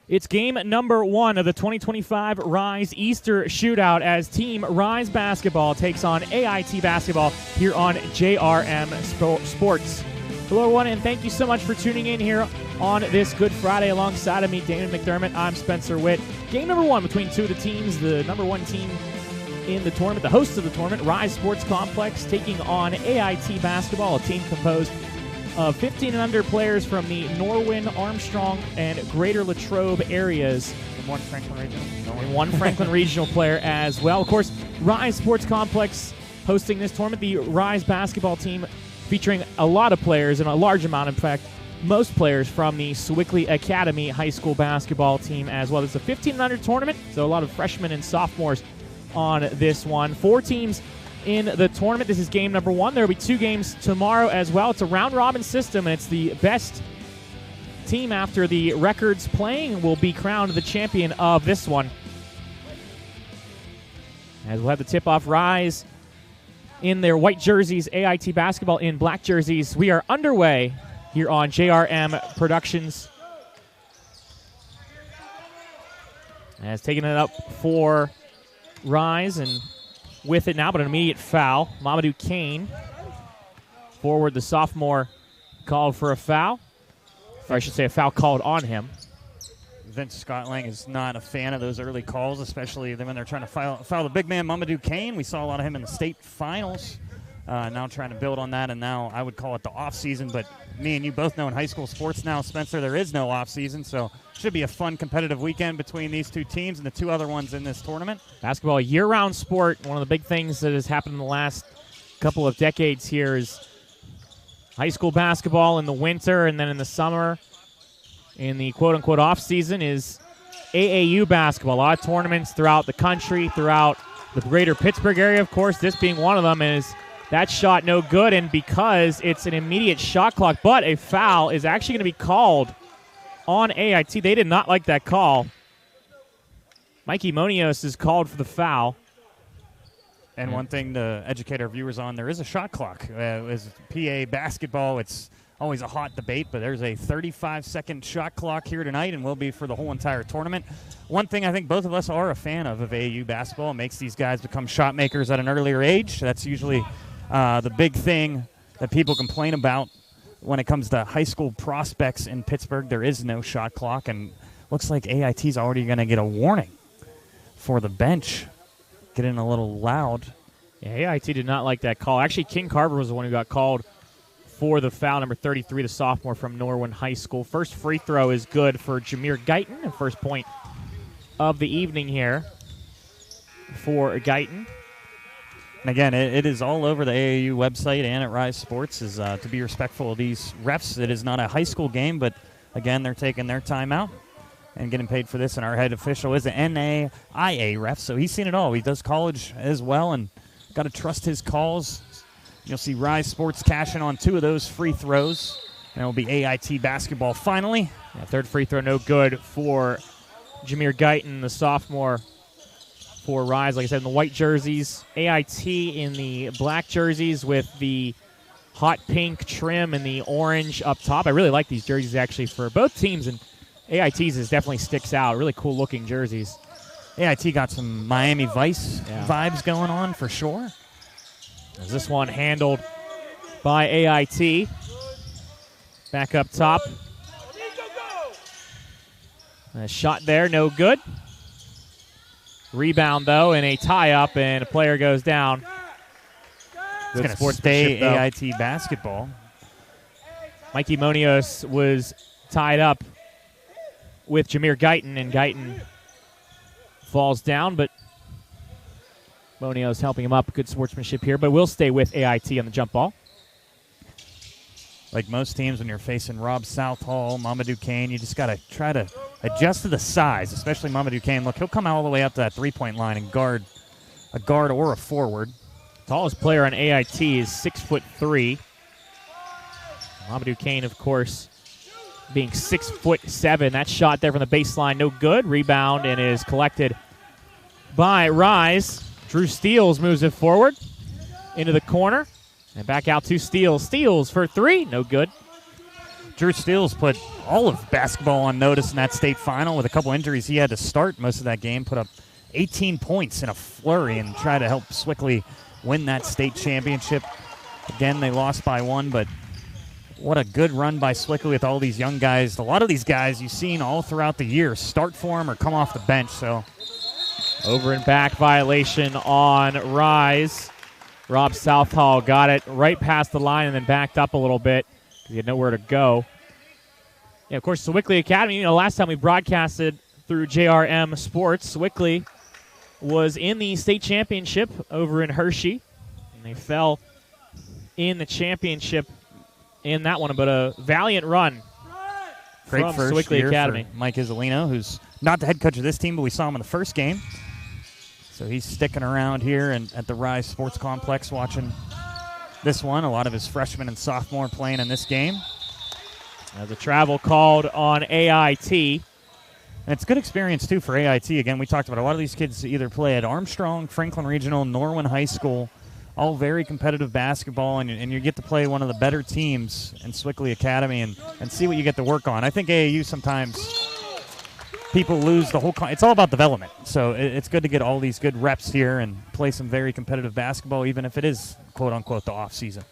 It's game number 1 of the 2025 RIZE Easter Shootout as Team RIZE Basketball takes on AIT Basketball here on JRM Sports. Hello, everyone, and thank you so much for tuning in here on this Good Friday. Alongside of me, Damon McDermott, I'm Spencer Witt. Game number 1 between two of the teams, the number 1 team in the tournament, the hosts of the tournament, RIZE Sports Complex, taking on AIT Basketball, a team composed of 15 and under players from the Norwin, Armstrong, and Greater Latrobe areas. And one Franklin Regional. And one Franklin Regional player as well. Of course, RIZE Sports Complex hosting this tournament. The RIZE basketball team featuring a lot of players, and a large amount, in fact, most players from the Sewickley Academy high school basketball team as well. It's a 15 and under tournament, so a lot of freshmen and sophomores on this one. 4 teams in the tournament. This is game number 1. There will be 2 games tomorrow as well. It's a round-robin system, and it's the best team after the records playing will be crowned the champion of this one. As we'll have the tip-off, RIZE in their white jerseys, AIT Basketball in black jerseys. We are underway here on JRM Productions. As taking it up for RIZE, and with it now, but an immediate foul. Mamadou Kane, forward, the sophomore, called for a foul. Or I should say a foul called on him. Vince Scotlang is not a fan of those early calls, especially when they're trying to foul the big man, Mamadou Kane. We saw a lot of him in the state finals. Now trying to build on that, and now I would call it the off-season, but me and you both know in high school sports now, Spencer, there is no off-season, so should be a fun competitive weekend between these 2 teams and the 2 other ones in this tournament. Basketball, a year-round sport. One of the big things that has happened in the last couple of decades here is high school basketball in the winter, and then in the summer, in the quote-unquote off-season, is AAU basketball. A lot of tournaments throughout the country, throughout the greater Pittsburgh area, of course. This being one of them, is that shot no good, and because it's an immediate shot clock, but a foul is actually going to be called on AIT. They did not like that call. Mikey Monios is called for the foul. And one thing to educate our viewers on, there is a shot clock. As PA basketball, it's always a hot debate, but there's a 35-second shot clock here tonight and will be for the whole entire tournament. One thing I think both of us are a fan of AAU basketball. It makes these guys become shot makers at an earlier age. That's usually the big thing that people complain about when it comes to high school prospects in Pittsburgh. There is no shot clock, and looks like AIT's already going to get a warning for the bench. Getting a little loud. Yeah, AIT did not like that call. Actually, King Carver was the one who got called for the foul, number 33, the sophomore from Norwin High School. First free throw is good for Jameer Guyton, and first point of the evening here for Guyton. And again, it is all over the AAU website and at RIZE Sports is to be respectful of these refs. It is not a high school game, but again, they're taking their time out and getting paid for this. And our head official is an NAIA ref, so he's seen it all. He does college as well, and got to trust his calls. You'll see RIZE Sports cashing on 2 of those free throws, and it will be AIT basketball finally. Yeah, third free throw no good for Jameer Guyton, the sophomore for RIZE. Like I said, in the white jerseys, AIT in the black jerseys with the hot pink trim and the orange up top. I really like these jerseys actually for both teams, and AIT's definitely sticks out. Really cool looking jerseys. AIT got some Miami Vice vibes going on for sure. As this one handled by AIT. Back up top. A shot there, no good. Rebound, though, and a tie-up, and a player goes down. It's going to stay AIT basketball. Mikey Monios was tied up with Jameer Guyton, and Guyton falls down, but Monios helping him up. Good sportsmanship here, but we'll stay with AIT on the jump ball. Like most teams, when you're facing Rob Southall, Mamadou Kane, you just got to try to adjust to the size, especially Mamadou Kane. Look, he'll come all the way up to that three-point line and guard a guard or a forward. Tallest player on AIT is 6'3". Mamadou Kane, of course, being 6'7". That shot there from the baseline, no good. Rebound and is collected by RIZE. Drew Steele moves it forward into the corner. And back out to Steele. Steele for 3, no good. Drew Steele's put all of basketball on notice in that state final. With a couple injuries, he had to start most of that game, put up 18 points in a flurry and try to help Swickley win that state championship. Again, they lost by 1, but what a good run by Swickley with all these young guys. A lot of these guys you've seen all throughout the year start for him or come off the bench. So over and back violation on Rise. Rob Southall got it right past the line and then backed up a little bit. He had nowhere to go. Yeah, of course, Swickley Academy, last time we broadcasted through JRM Sports, Swickley was in the state championship over in Hershey, and they fell in the championship in that one, but a valiant run Great from first Swickley year Academy. For Mike Isolino, who's not the head coach of this team, but we saw him in the first game. So he's sticking around here and at the RIZE Sports Complex watching this one. A lot of his freshmen and sophomore playing in this game. The travel called on AIT. And it's good experience, too, for AIT. Again, we talked about a lot of these kids either play at Armstrong, Franklin Regional, Norwin High School, all very competitive basketball, and you get to play one of the better teams in Swickley Academy and see what you get to work on. I think AAU sometimes people lose the whole it's all about development. So it's good to get all these good reps here and play some very competitive basketball, even if it is, quote-unquote, the off-season.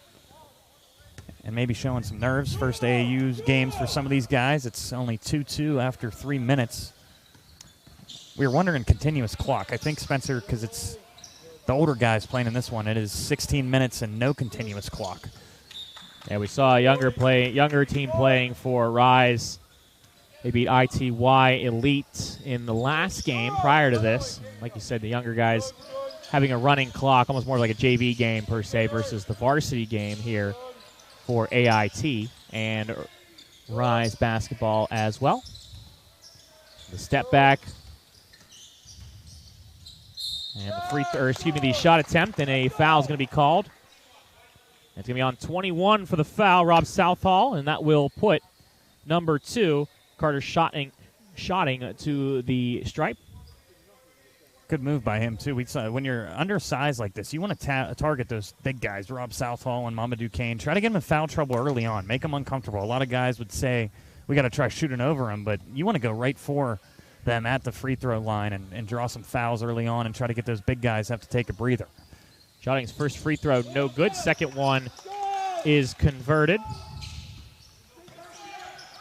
And maybe showing some nerves. First AAU games for some of these guys. It's only 2-2 after 3 minutes. We were wondering continuous clock. I think, Spencer, because it's the older guys playing in this one, it is 16 minutes and no continuous clock. Yeah, we saw a younger team playing for Rise. They beat ITY Elite in the last game prior to this. Like you said, the younger guys having a running clock, almost more like a JV game per se versus the varsity game here for AIT and RIZE basketball as well. The step back and the shot attempt, and a foul is going to be called. It's going to be on 21 for the foul, Rob Southall, and that will put number 2, Carter shotting to the stripe. Good move by him, too. When you're undersized like this, you want to target those big guys, Rob Southall and Mamadou Kane. Try to get them in foul trouble early on. Make them uncomfortable. A lot of guys would say, we got to try shooting over them, but you want to go right for them at the free throw line and draw some fouls early on and try to get those big guys have to take a breather. Schotting's first free throw, no good. Second one is converted.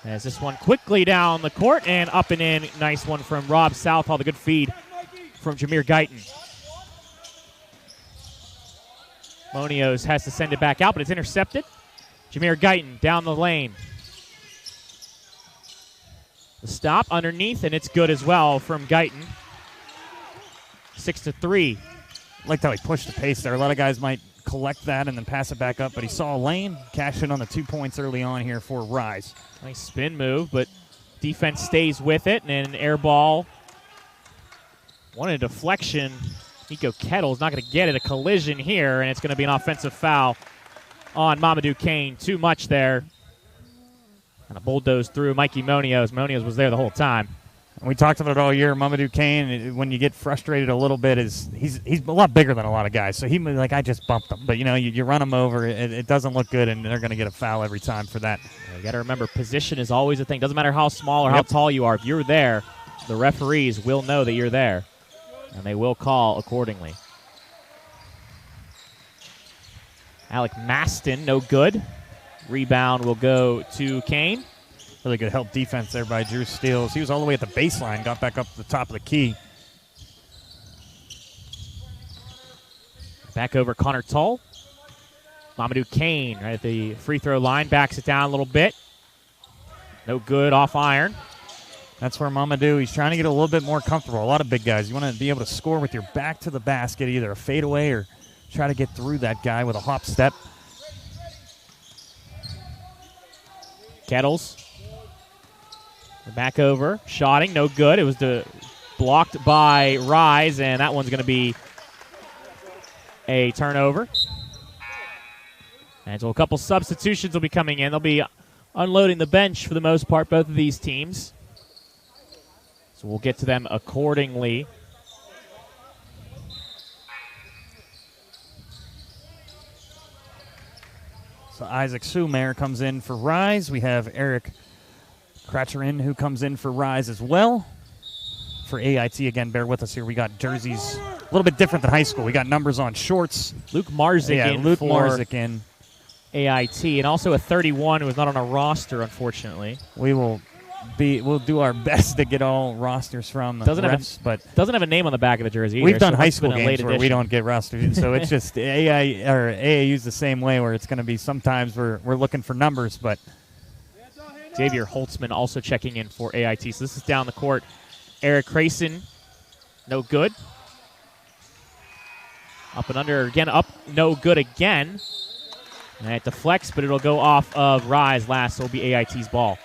As this one quickly down the court and up and in. Nice one from Rob Southall. The good feed from Jameer Guyton. Monios has to send it back out, but it's intercepted. Jameer Guyton down the lane. The stop underneath, and it's good as well from Guyton. 6-3. I liked how he pushed the pace there. A lot of guys might collect that and then pass it back up, but he saw a lane, cashed in on the 2 points early on here for RIZE. Nice spin move, but defense stays with it, and an air ball. Wanted a deflection. Nico Kettle's not going to get it. A collision here, and it's going to be an offensive foul on Mamadou Kane. Too much there. And a bulldoze through Mikey Monios. Monios was there the whole time. We talked about it all year. Mamadou Kane, when you get frustrated a little bit, he's a lot bigger than a lot of guys. So I just bumped him. But, you run him over, it doesn't look good, and they're going to get a foul every time for that. You got to remember, position is always a thing. Doesn't matter how small or how tall you are. If you're there, the referees will know that you're there, and they will call accordingly. Alec Maston, no good. Rebound will go to Kane. Really good help defense there by Drew Steele. He was all the way at the baseline, got back up to the top of the key. Back over Connor Tull. Mamadou Kane right at the free throw line, backs it down a little bit. No good off iron. That's where Mamadou, he's trying to get a little bit more comfortable. A lot of big guys, you want to be able to score with your back to the basket, either a fadeaway or try to get through that guy with a hop step. Kettles. Back over. Shotting, no good. It was blocked by RIZE, and that one's going to be a turnover. And so a couple substitutions will be coming in. They'll be unloading the bench for the most part, both of these teams. So we'll get to them accordingly. So Isaac Sumer comes in for RIZE. We have Eric Kratcherin who comes in for RIZE as well. For AIT, again, bear with us here. We got jerseys a little bit different than high school. We got numbers on shorts. Luke Marzik in Luke for Marzik in. AIT, and also a 31 who is not on a roster, unfortunately. We'll do our best to get all rosters from doesn't refs, but doesn't have a name on the back of the jersey either. We've done so high school games where we edition. don't get rosters, so it's just AAU's the same way, where it's going to be sometimes we're looking for numbers, but Xavier Holtzman also checking in for AIT. So this is down the court. Eric Crayson, no good. Up and under again, up, no good again. And it deflects, but it'll go off of RIZE last, so it'll be AIT's ball.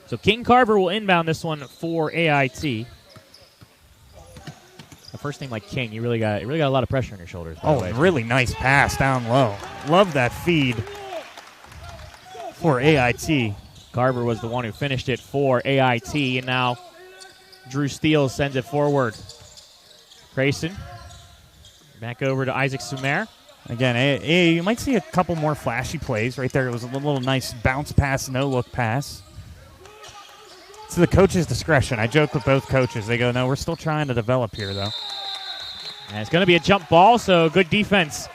So King Carver will inbound this one for AIT. The first name like King, you really got a lot of pressure on your shoulders. Oh, and really nice pass down low. Love that feed for AIT. Carver was the one who finished it for AIT, and now Drew Steele sends it forward. Grayson back over to Isaac Sumer. Again, you might see a couple more flashy plays right there. It was a little nice bounce pass, no-look pass. It's the coach's discretion. I joke with both coaches. They go, no, we're still trying to develop here, though. And it's going to be a jump ball, so good defense.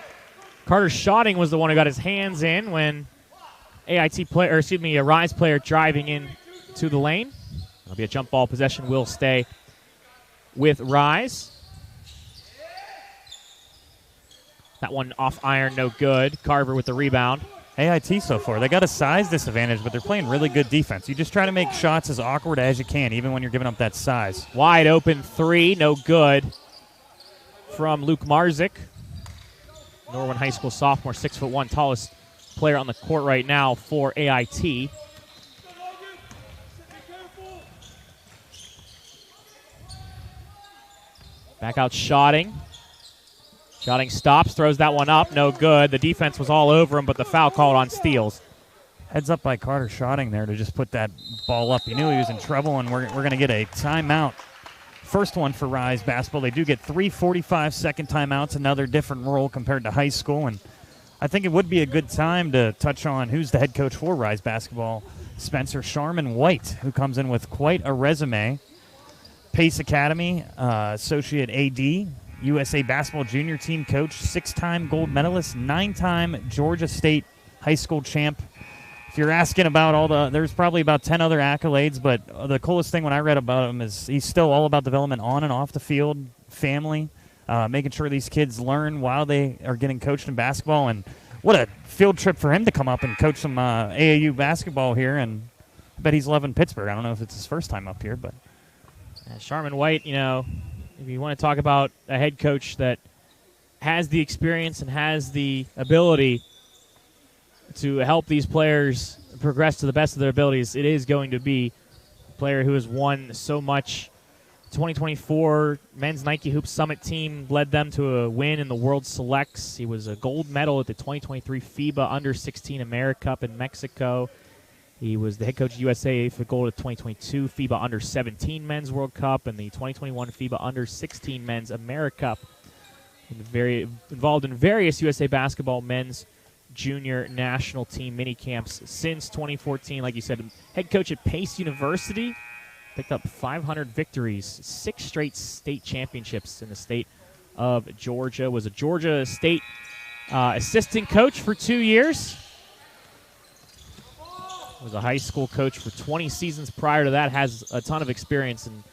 Carter Schotting was the one who got his hands in when a RIZE player driving in to the lane. It'll be a jump ball possession. Will stay with RIZE. That one off iron, no good. Carver with the rebound. AIT so far, they got a size disadvantage, but they're playing really good defense. You just try to make shots as awkward as you can, even when you're giving up that size. Wide open three, no good from Luke Marzik. Norwin High School sophomore, 6'1", tallest player on the court right now for AIT. Back out Schotting. Schotting stops, throws that one up, no good. The defense was all over him, but the foul called on steals. Heads up by Carter Schotting there to just put that ball up. He knew he was in trouble, and we're going to get a timeout. First one for RIZE basketball. They do get 3 45-second timeouts, another different rule compared to high school, and I think it would be a good time to touch on who's the head coach for RIZE basketball. Spencer Sharman White, who comes in with quite a resume. Pace Academy, Associate AD, USA Basketball Junior Team coach, 6-time gold medalist, 9-time Georgia State high school champ. If you're asking about there's probably about 10 other accolades, but the coolest thing when I read about him is he's still all about development on and off the field, family, making sure these kids learn while they are getting coached in basketball. And what a field trip for him to come up and coach some AAU basketball here. And I bet he's loving Pittsburgh. I don't know if it's his first time up here, but Sharman White, if you want to talk about a head coach that has the experience and has the ability to help these players progress to the best of their abilities, it is going to be a player who has won so much. 2024 men's Nike Hoop Summit team led them to a win in the World Selects. He was a gold medal at the 2023 FIBA Under-16 AmeriCup in Mexico. He was the head coach of USA for gold at the 2022 FIBA Under-17 Men's World Cup and the 2021 FIBA Under-16 Men's AmeriCup. Involved in various USA Basketball men's junior national team mini camps since 2014. Like you said, head coach at Pace University, picked up 500 victories, 6 straight state championships in the state of Georgia. Was a Georgia State assistant coach for 2 years. Was a high school coach for 20 seasons prior to that, has a ton of experience and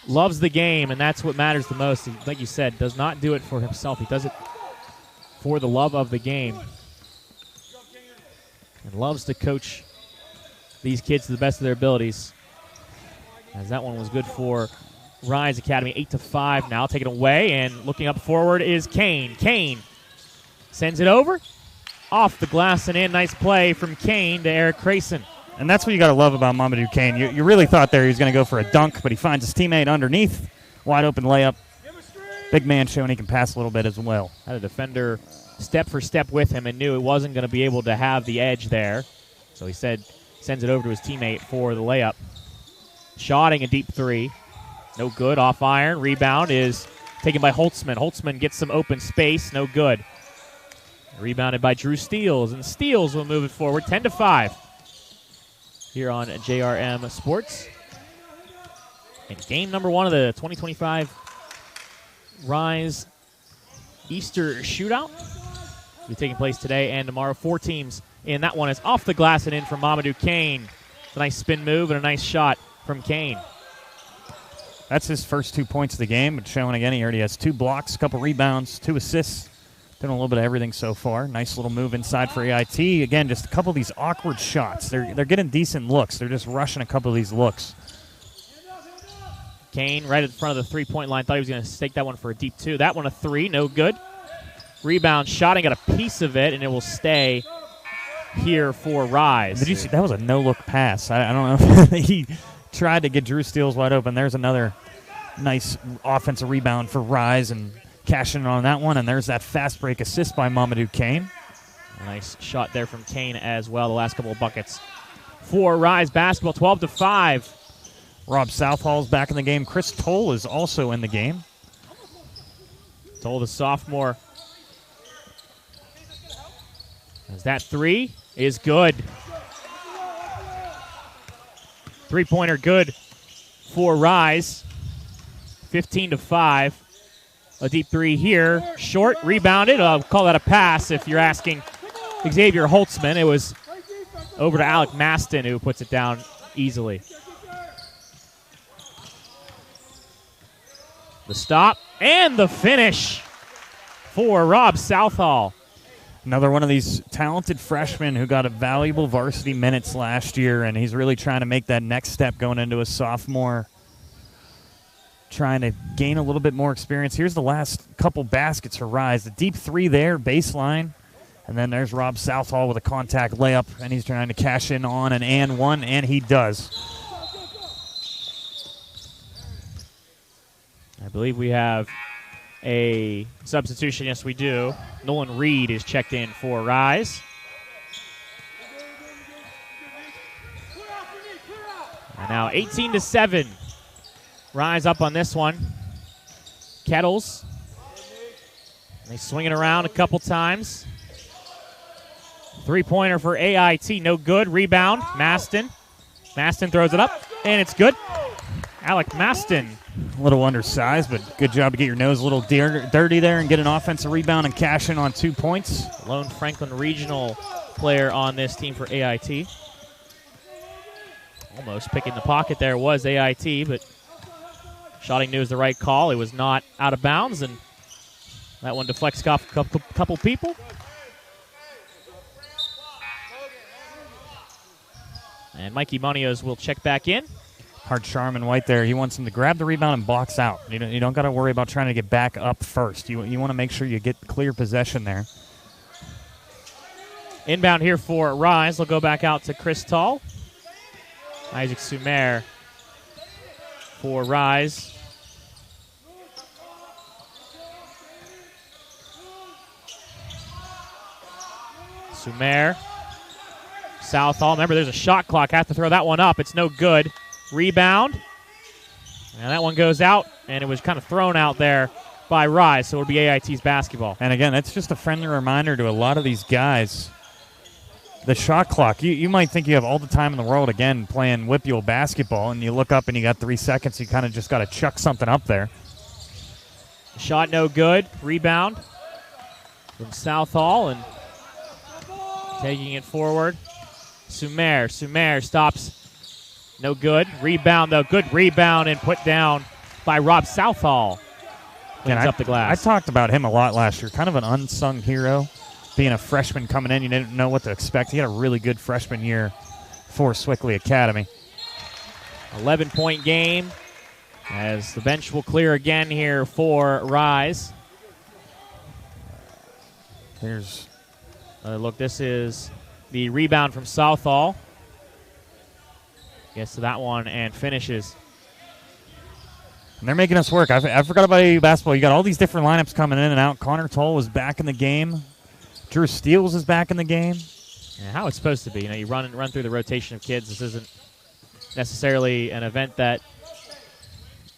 loves the game, and that's what matters the most. He, like you said, does not do it for himself. He does it for the love of the game and loves to coach these kids to the best of their abilities. As that one was good for RIZE Academy, 8-5 now. Taken away, and looking up forward is Kane. Kane sends it over. Off the glass and in. Nice play from Kane to Eric Crayson. And that's what you got to love about Mamadou Kane. You really thought there he was going to go for a dunk, but he finds his teammate underneath. Wide open layup. Big man showing he can pass a little bit as well. Had a defender step for step with him and knew he wasn't going to be able to have the edge there. So he sends it over to his teammate for the layup. Schotting a deep three. No good. Off iron. Rebound is taken by Holtzman. Holtzman gets some open space, no good. Rebounded by Drew Steele, and Steele will move it forward, 10-5 here on JRM Sports. And game number 1 of the 2025 RIZE Easter Shootout will be taking place today and tomorrow. 4 teams in that one. Is off the glass and in from Mamadou Kane. It's a nice spin move and a nice shot from Kane. That's his first 2 points of the game, but showing again he already has 2 blocks, a couple rebounds, 2 assists. Doing a little bit of everything so far. Nice little move inside for AIT. Again, just a couple of these awkward shots. They're getting decent looks. They're just rushing a couple of these looks. Kane right at the front of the three-point line. Thought he was going to stake that one for a deep 2. That one a 3, no good. Rebound shot and got a piece of it, and it will stay here for RIZE. Did you see that was a no-look pass? I don't know if he tried to get Drew Steele wide open. There's another nice offensive rebound for RIZE and cashing in on that one, and there's that fast break assist by Mamadou Kane. A nice shot there from Kane as well, the last couple of buckets. For RIZE basketball, 12-5. Rob Southall's back in the game. Chris Toll is also in the game. Toll, the sophomore. As that 3 is good. Three-pointer good for RIZE. 15-5. A deep 3 here. Short, rebounded. I'll call that a pass if you're asking Xavier Holtzman. It was over to Alec Maston, who puts it down easily. The stop and the finish for Rob Southall. Another one of these talented freshmen who got a valuable varsity minutes last year, and he's really trying to make that next step going into a sophomore, trying to gain a little bit more experience. Here's the last couple baskets for RIZE. The deep 3 there, baseline, and then there's Rob Southall with a contact layup, and he's trying to cash in on an and one, and he does. I believe we have a substitution. Yes, we do. Nolan Reed is checked in for RIZE. And now 18-7. RIZE up on this one. Kettles. They swing it around a couple times. Three-pointer for AIT, no good. Rebound, Maston. Maston throws it up, and it's good. Alec Maston. A little undersized, but good job to get your nose a little dirty there and get an offensive rebound and cash in on 2 points. Lone Franklin Regional player on this team for AIT. Almost picking the pocket there was AIT, but Shotting knew it was the right call. It was not out of bounds, and that one deflects off a couple people. And Mikey Munoz will check back in. Hard Charmin White there. He wants him to grab the rebound and box out. You don't got to worry about trying to get back up first. You want to make sure you get clear possession there. Inbound here for RIZE. They'll go back out to Chris Tall. Isaac Sumer for RIZE. Sumer. Southall. Remember, there's a shot clock. Have to throw that one up. It's no good. Rebound. And that one goes out, and it was kind of thrown out there by RIZE, so it'll be AIT's basketball. And again, that's just a friendly reminder to a lot of these guys. The shot clock, you might think you have all the time in the world, again, playing WPIAL basketball, and you look up and you got 3 seconds. You kind of just got to chuck something up there. Shot no good. Rebound from Southall, and taking it forward. Sumer stops. No good. Rebound, though. Good rebound and put down by Rob Southall. Cleans up the glass. I talked about him a lot last year. Kind of an unsung hero. Being a freshman coming in, you didn't know what to expect. He had a really good freshman year for Swickley Academy. 11-point game as the bench will clear again here for RIZE. Here's look, this is the rebound from Southall. Gets to that one and finishes. And they're making us work. I forgot about AAU basketball. You got all these different lineups coming in and out. Connor Toll was back in the game. Drew Steele is back in the game. Yeah, how it's supposed to be. You run through the rotation of kids. This isn't necessarily an event that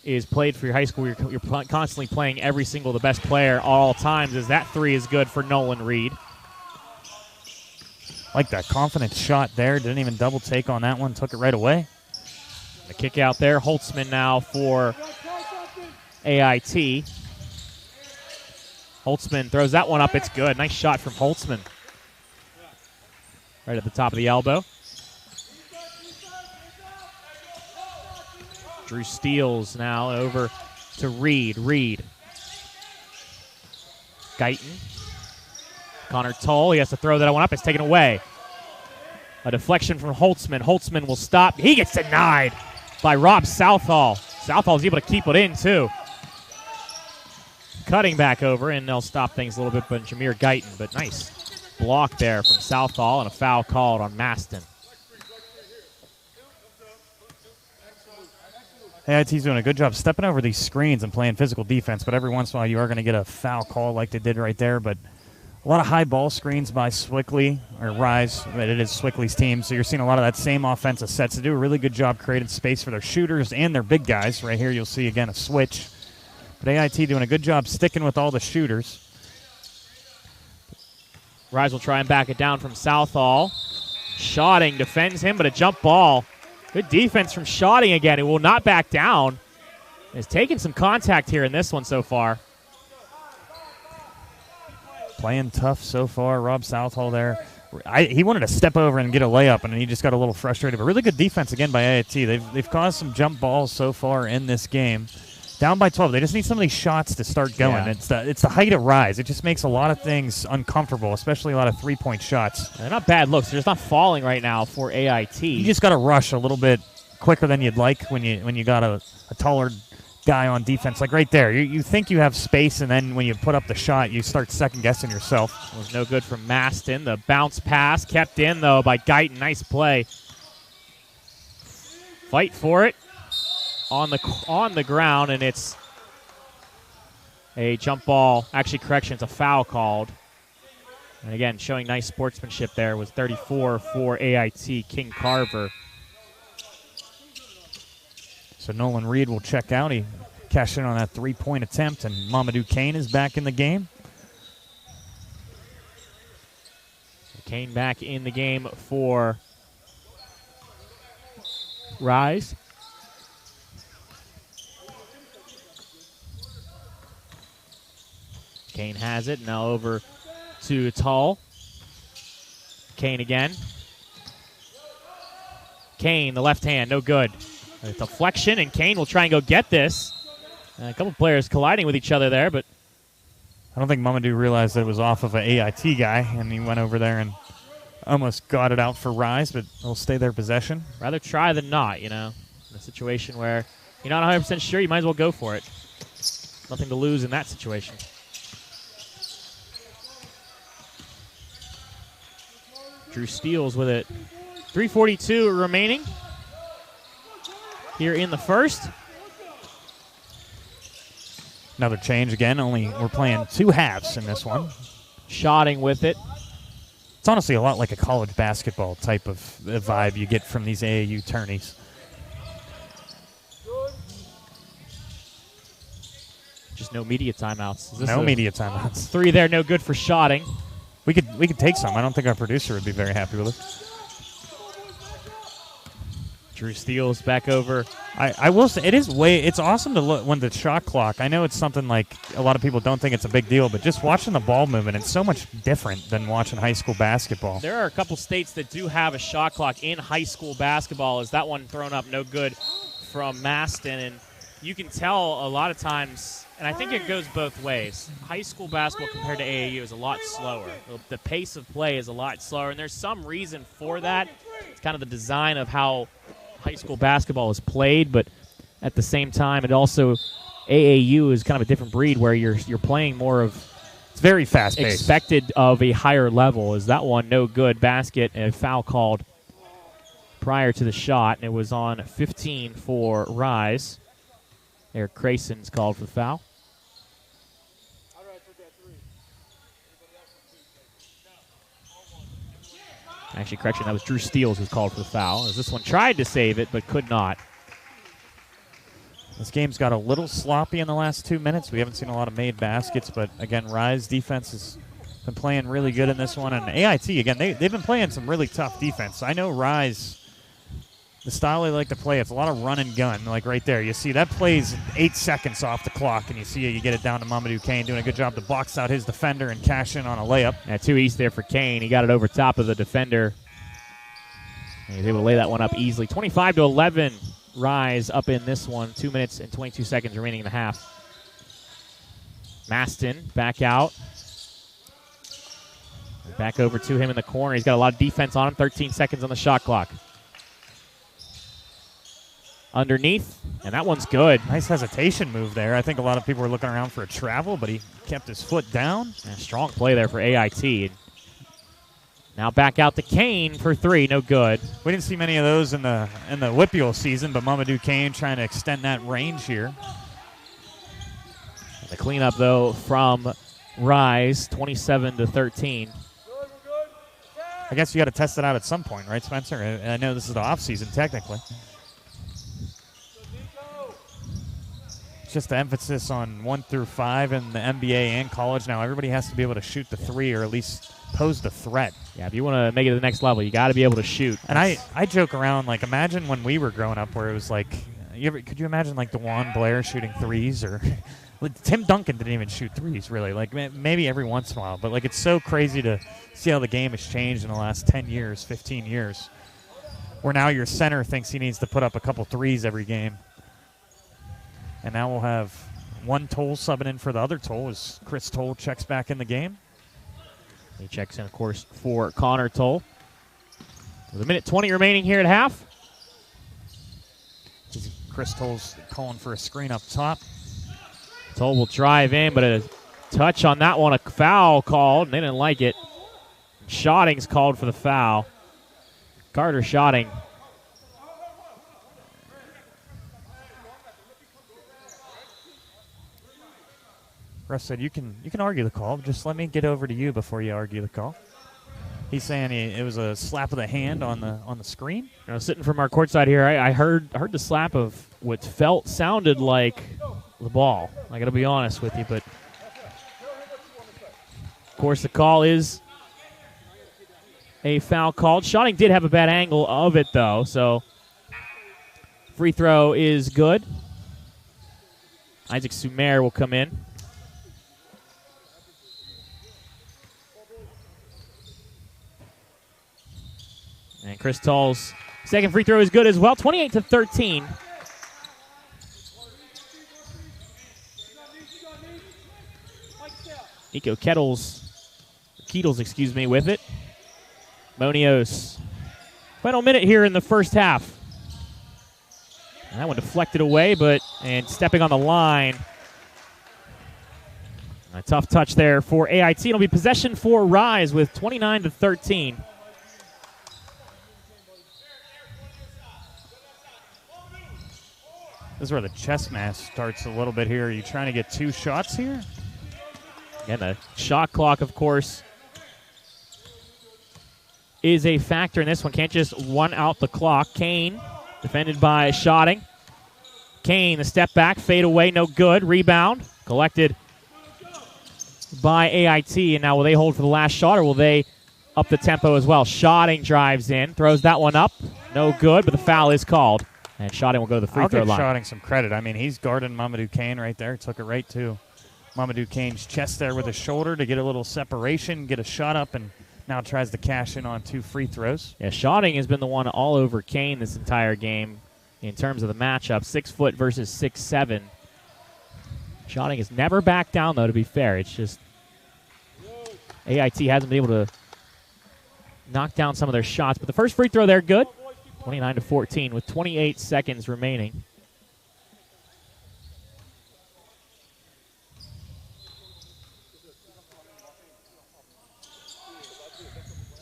is played for your high school. You're constantly playing every single the best player all times, as that three is good for Nolan Reed. Like that confident shot there. Didn't even double take on that one. Took it right away. The kick out there. Holtzman now for AIT. Holtzman throws that one up. It's good. Nice shot from Holtzman. Right at the top of the elbow. Drew Steele now over to Reed. Reed. Guyton. Connor Toll. He has to throw that one up. It's taken away. A deflection from Holtzman. Holtzman will stop. He gets denied by Rob Southall. Southall's able to keep it in, too. Cutting back over, and they'll stop things a little bit, but Jameer Guyton. But nice block there from Southall, and a foul called on Maston. AIT's doing a good job stepping over these screens and playing physical defense, but every once in a while you are going to get a foul call like they did right there. But a lot of high ball screens by Swickley, or Rise, but it is Swickley's team, so you're seeing a lot of that same offensive sets. They do a really good job creating space for their shooters and their big guys. Right here you'll see, again, a switch. But AIT doing a good job sticking with all the shooters. Rise will try and back it down from Southall. Schotting defends him, but a jump ball. Good defense from Schotting again. It will not back down. He's taken some contact here in this one so far. Playing tough so far. Rob Southall there. He wanted to step over and get a layup, and he just got a little frustrated. But really good defense again by AIT. They've caused some jump balls so far in this game. Down by 12. They just need some of these shots to start going. Yeah. It's the height of Rise. It just makes a lot of things uncomfortable, especially a lot of three-point shots. They're not bad looks. They're just not falling right now for AIT. You just got to rush a little bit quicker than you'd like when you got a taller guy on defense. Like right there. You think you have space, and then when you put up the shot, you start second-guessing yourself. It was no good from Maston. The bounce pass kept in, though, by Guyton. Nice play. Fight for it. On the ground, and it's a jump ball. Actually, correction, it's a foul called. And again, showing nice sportsmanship there was 34 for AIT, King Carver. So Nolan Reed will check out. He cashed in on that three-point attempt, and Mamadou Kane is back in the game. So Kane back in the game for Rise. Kane has it. Now over to Tull. Kane again. Kane, the left hand, no good. A deflection, and Kane will try and go get this. A couple players colliding with each other there, but I don't think Mamadou realized that it was off of an AIT guy, and he went over there and almost got it out for Rise, but it'll stay their possession. Rather try than not, you know. In a situation where you're not 100% sure, you might as well go for it. Nothing to lose in that situation. Drew Steele with it. 3:42 remaining here in the first. Another change again. Only we're playing two halves in this one. Schotting with it. It's honestly a lot like a college basketball type of vibe you get from these AAU tourneys. Just no media timeouts. No media timeouts. Three there, no good for Schotting. We could take some. I don't think our producer would be very happy with it. Drew Steele's back over. I will say it's awesome to look when the shot clock. I know it's something like a lot of people don't think it's a big deal, but just watching the ball movement, it's so much different than watching high school basketball. There are a couple states that do have a shot clock in high school basketball. Is that one thrown up no good from Maston? And you can tell a lot of times, and I think it goes both ways. High school basketball compared to AAU is a lot slower. The pace of play is a lot slower, and there's some reason for that. It's kind of the design of how high school basketball is played, but at the same time, it also AAU is kind of a different breed where you're playing more of it's very fast-paced, expected of a higher level. Is that one no good? Basket and a foul called prior to the shot, and it was on 15 for Rise. Eric Krasen's called for the foul. Actually, correction, that was Drew Steele who's called for the foul, as this one tried to save it but could not. This game's got a little sloppy in the last 2 minutes. We haven't seen a lot of made baskets, but again, RIZE defense has been playing really good in this one. And AIT, again, they've been playing some really tough defense. I know RIZE, the style they like to play, it's a lot of run and gun, like right there. You see that plays 8 seconds off the clock, and you see you get it down to Mamadou Kane doing a good job to box out his defender and cash in on a layup. Yeah, 2 east there for Kane. He got it over top of the defender. And he's able to lay that one up easily. 25-11, RIZE up in this one. 2 minutes and 22 seconds remaining in the half. Maston back out. Back over to him in the corner. He's got a lot of defense on him. 13 seconds on the shot clock. Underneath, and that one's good. Nice hesitation move there. I think a lot of people were looking around for a travel, but he kept his foot down. Yeah, strong play there for AIT. Now back out to Kane for 3, no good. We didn't see many of those in the Whippeal season, but Mamadou Kane trying to extend that range here. And the cleanup, though, from RIZE, 27-13. I guess you got to test it out at some point, right, Spencer? I know this is the offseason, technically. Just the emphasis on 1 through 5 in the NBA and college. Now everybody has to be able to shoot the 3 or at least pose the threat. Yeah, if you want to make it to the next level, you got to be able to shoot. And I joke around, like, imagine when we were growing up where it was like, could you imagine like DeJuan Blair shooting 3s, or Tim Duncan didn't even shoot 3s really, like maybe every once in a while, but like it's so crazy to see how the game has changed in the last 10 years, 15 years, where now your center thinks he needs to put up a couple 3s every game. And now we'll have one Toll subbing in for the other Toll as Chris Toll checks back in the game. He checks in, of course, for Connor Toll. With 1:20 remaining here at half. Chris Toll's calling for a screen up top. Toll will drive in, but a touch on that one, a foul called, and they didn't like it. Schotting's called for the foul. Carter Schotting. Russ said, you can argue the call. Just let me get over to you before you argue the call. He's saying it was a slap of the hand on the screen. You know, sitting from our courtside here, I heard the slap of what sounded like the ball. I got to be honest with you, but of course the call is a foul called. Schotting did have a bad angle of it though, so free throw is good. Isaac Sumer will come in. And Chris Toll's second free throw is good as well, 28-13. Nico Kettles with it. Monios. Final minute here in the first half. And that one deflected away, and stepping on the line. A tough touch there for AIT. It'll be possession for RIZE with 29-13. This is where the chess match starts a little bit here. Are you trying to get 2 shots here? And the shot clock, of course, is a factor in this one. Can't just run out the clock. Kane, defended by Schotting. Kane, the step back, fade away, no good. Rebound, collected by AIT. And now will they hold for the last shot, or will they up the tempo as well? Schotting drives in, throws that one up. No good, but the foul is called. And Schotting will go to the free throw line. I'll give Schotting some credit. I mean, he's guarding Mamadou Kane right there. Took it right to Mamadou Kane's chest there with his shoulder to get a little separation, get a shot up, and now tries to cash in on 2 free throws. Yeah, Schotting has been the one all over Kane this entire game in terms of the matchup. 6 foot versus 6'7". Schotting has never backed down, though, to be fair. It's just AIT hasn't been able to knock down some of their shots. But the first free throw there, good. 29-14 with 28 seconds remaining.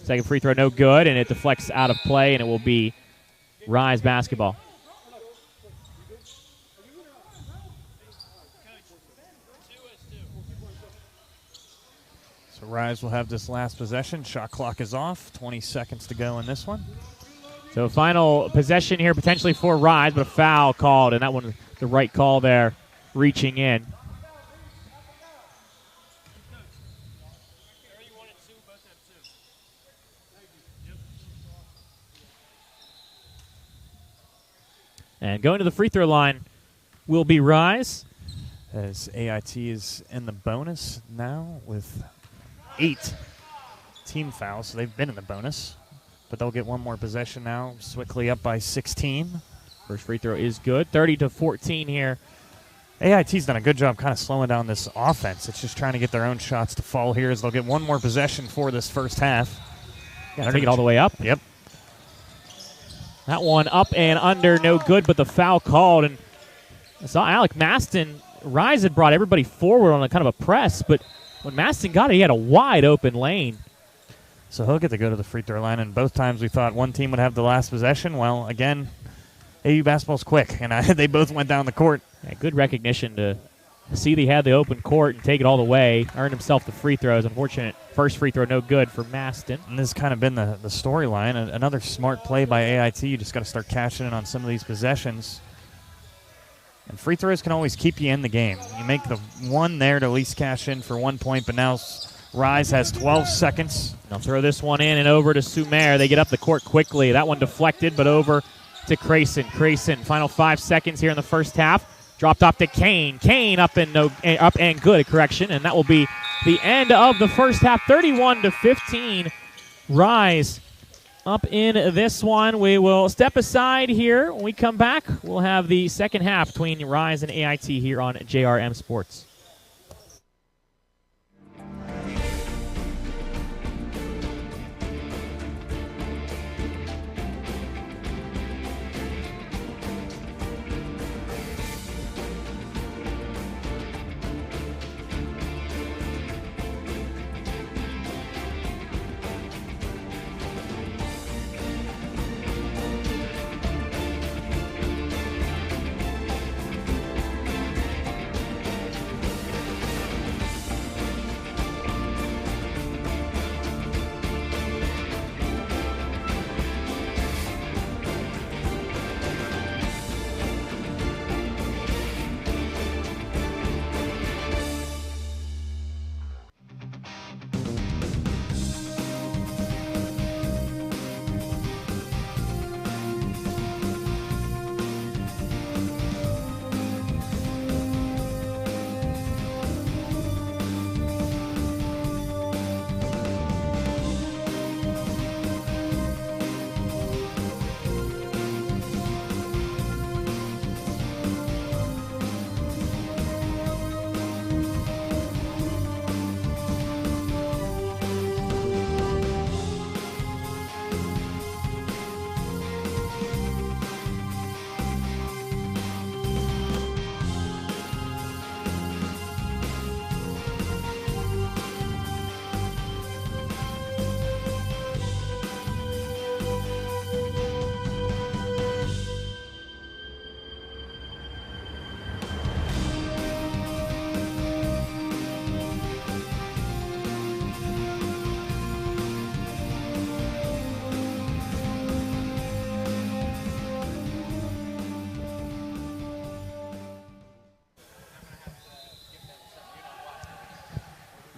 Second free throw, no good, and it deflects out of play, and it will be RIZE basketball. So RIZE will have this last possession. Shot clock is off. 20 seconds to go in this one. So final possession here potentially for RIZE, but a foul called, and that one the right call there, reaching in. And going to the free throw line will be RIZE. As AIT is in the bonus now with 8 team fouls. So they've been in the bonus, but they'll get one more possession now. Swiftly up by 16. First free throw is good. 30-14 here. AIT's done a good job kind of slowing down this offense. It's just trying to get their own shots to fall here as they'll get one more possession for this first half. Got to take it all the way up. Yep. That one up and under, no good, but the foul called. And I saw Alec Maston. RIZE had brought everybody forward on a kind of a press, but when Maston got it, he had a wide open lane. So he'll get to go to the free throw line, and both times we thought one team would have the last possession. Well, again, AAU basketball's quick, and they both went down the court. Yeah, good recognition to see that he had the open court and take it all the way. Earned himself the free throws. Unfortunate first free throw, no good for Maston. And this has kind of been the storyline. Another smart play by AIT. You just got to start cashing in on some of these possessions. And free throws can always keep you in the game. You make the one there to at least cash in for 1 point, but now RIZE has 12 seconds. They'll throw this one in and over to Sumer. They get up the court quickly. That one deflected, but over to Crayson. Crayson, final 5 seconds here in the first half. Dropped off to Kane. Kane up and good, a correction, and that will be the end of the first half. 31-15. RIZE up in this one. We will step aside here. When we come back, we'll have the second half between RIZE and AIT here on JRM Sports.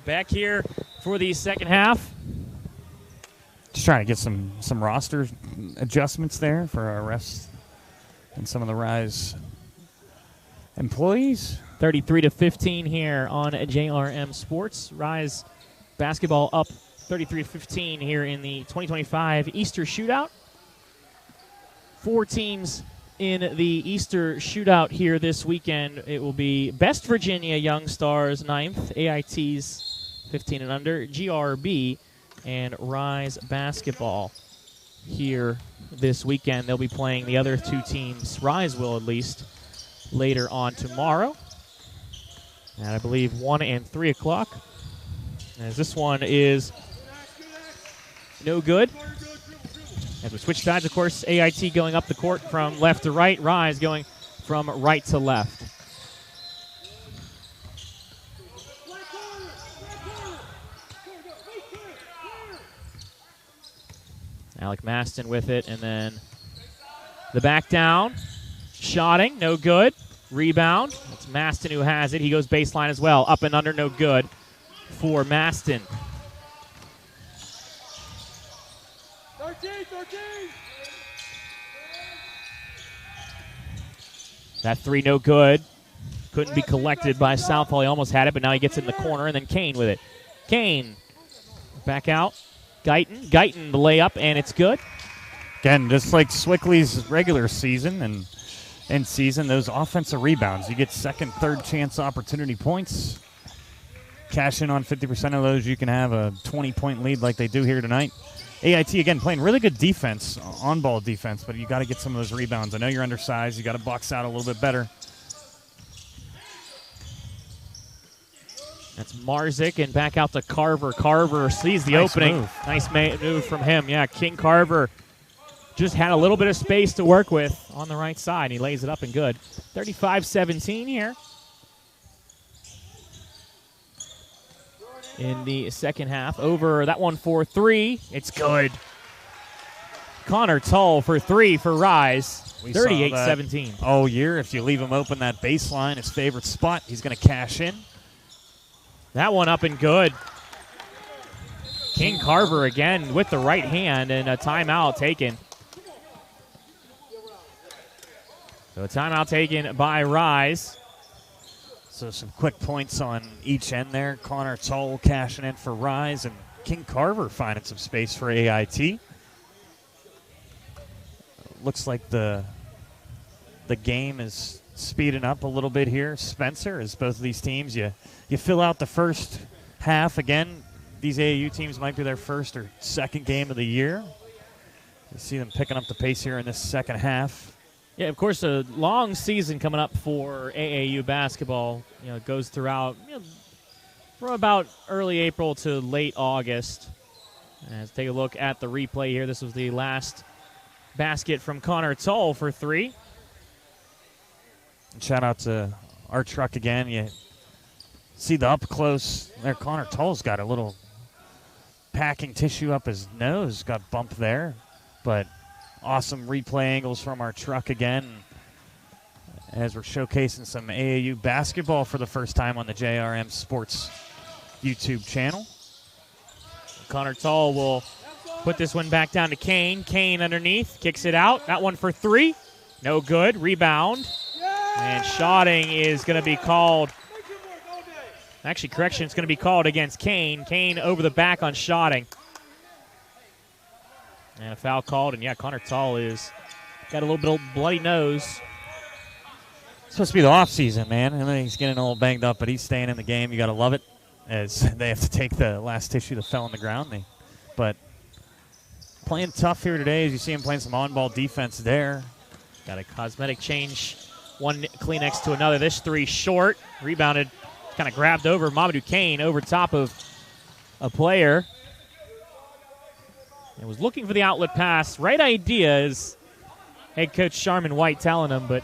Back here for the second half. Just trying to get some roster adjustments there for our refs and some of the RIZE employees. 33-15 here on JRM Sports. RIZE basketball up 33-15 here in the 2025 Easter Shootout. 4 teams in the Easter Shootout here this weekend. It will be Best Virginia Young Stars 9th, AIT's 15 and under, GRB, and RIZE basketball here this weekend. They'll be playing the other 2 teams, RIZE will at least, later on tomorrow. And I believe 1 and 3 o'clock. As this one is no good. As we switch sides, of course, AIT going up the court from left to right, RIZE going from right to left. Alec Maston with it, and then the back down. Shotting, no good. Rebound. It's Maston who has it. He goes baseline as well. Up and under, no good for Maston. 13. That three, no good. Couldn't be collected by Southall. He almost had it, but now he gets in the corner, and then Kane with it. Kane back out. Guyton, the layup, and it's good. Again, just like Swickley's regular season and in season, those offensive rebounds. You get second, third chance opportunity points. Cash in on 50% of those. You can have a 20-point lead like they do here tonight. AIT, again, playing really good defense, on-ball defense, but you got to get some of those rebounds. I know you're undersized. You got to box out a little bit better. That's Marzik, and back out to Carver. Carver sees the opening. Move. Nice move from him. Yeah, King Carver just had a little bit of space to work with on the right side. He lays it up and good. 35-17 here in the second half. Over that one for three. It's good. Connor Tull for three for RIZE. 38-17. All year, if you leave him open that baseline, his favorite spot, he's going to cash in. That one up and good. King Carver again with the right hand, and a timeout taken. So a timeout taken by RIZE. So some quick points on each end there. Connor Tull cashing in for RIZE, and King Carver finding some space for AIT. Looks like the game is speeding up a little bit here. Spencer, as both of these teams, you fill out the first half. Again, these AAU teams might be their first or second game of the year. You see them picking up the pace here in this second half. Yeah, of course, a long season coming up for AAU basketball. You know, it goes throughout from about early April to late August. Let's take a look at the replay here. This was the last basket from Connor Tull for three. And shout out to our truck again. You see the up close there. Connor Tull's got a little packing tissue up his nose, got bumped there. But awesome replay angles from our truck again, as we're showcasing some AAU basketball for the first time on the JRM Sports YouTube channel. Connor Tull will put this one back down to Kane. Kane underneath, kicks it out. That one for three. No good. Rebound. And shotting is going to be called. Actually, correction, it's going to be called against Kane. Kane over the back on shotting. And a foul called, and yeah, Connor Tull is got a little bit of bloody nose. It's supposed to be the off season, man. And then he's getting a little banged up, but he's staying in the game. You got to love it, as they have to take the last tissue that fell on the ground. But playing tough here today, as you see him playing some on-ball defense there. Got a cosmetic change, one Kleenex to another. This three short, rebounded, kind of grabbed over Mamadou Kane over top of a player. And was looking for the outlet pass. Right idea is head coach Sharman White telling him, but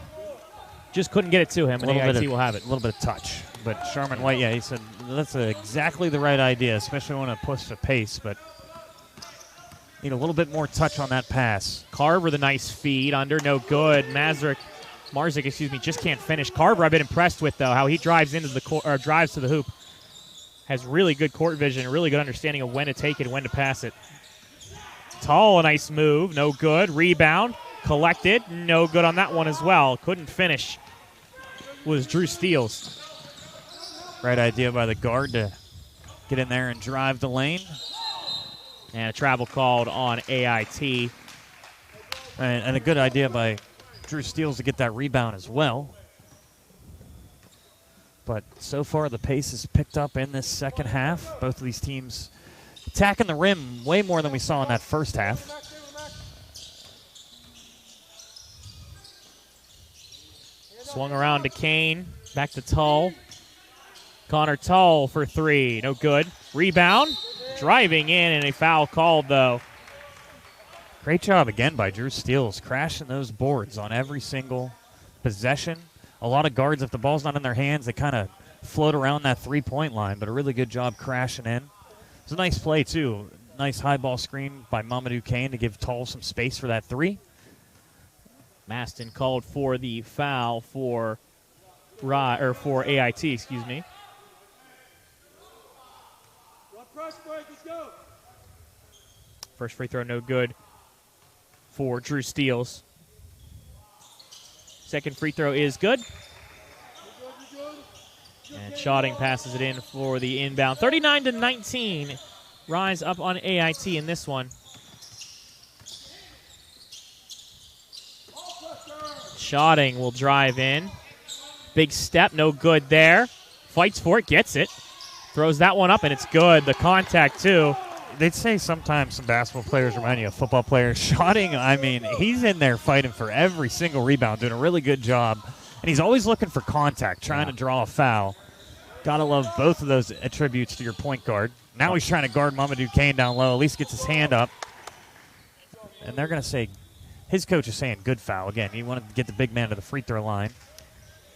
just couldn't get it to him, and AIT will have it. A little bit of touch. But Sharman White, yeah, he said that's exactly the right idea, especially when it pushes the pace, but need a little bit more touch on that pass. Carver, the nice feed under, no good. Marzik, just can't finish. Carver, I've been impressed with, though, how he drives into the drives to the hoop. Has really good court vision, really good understanding of when to take it and when to pass it. Tull, a nice move, no good. Rebound, collected, no good on that one as well. Couldn't finish. Was Drew Steele. Right idea by the guard to get in there and drive the lane. And a travel called on AIT. And a good idea by Drew Steele to get that rebound as well. But so far the pace has picked up in this second half. Both of these teams attacking the rim way more than we saw in that first half. Swung around to Kane. Back to Tull. Connor Tull for three. No good. Rebound. Driving in, and a foul called, though. Great job again by Drew Steele, crashing those boards on every single possession. A lot of guards, if the ball's not in their hands, they kind of float around that three-point line, but a really good job crashing in. It's a nice play, too. Nice high ball screen by Mamadou Kane to give Tull some space for that three. Maston called for the foul for for AIT, excuse me. One press break, let's go. First free throw, no good for Drew Steele. Second free throw is good. And Shotting passes it in for the inbound. 39-19. Rise up on AIT in this one. Shotting will drive in. Big step, no good there. Fights for it, gets it. Throws that one up, and it's good. The contact, too. They'd say sometimes some basketball players remind you of football players. Shotting, I mean, he's in there fighting for every single rebound, doing a really good job. And he's always looking for contact, trying to draw a foul. Gotta love both of those attributes to your point guard. Now he's trying to guard Mamadou Kane down low. At least gets his hand up. And they're going to say, his coach is saying good foul. Again, he wanted to get the big man to the free throw line.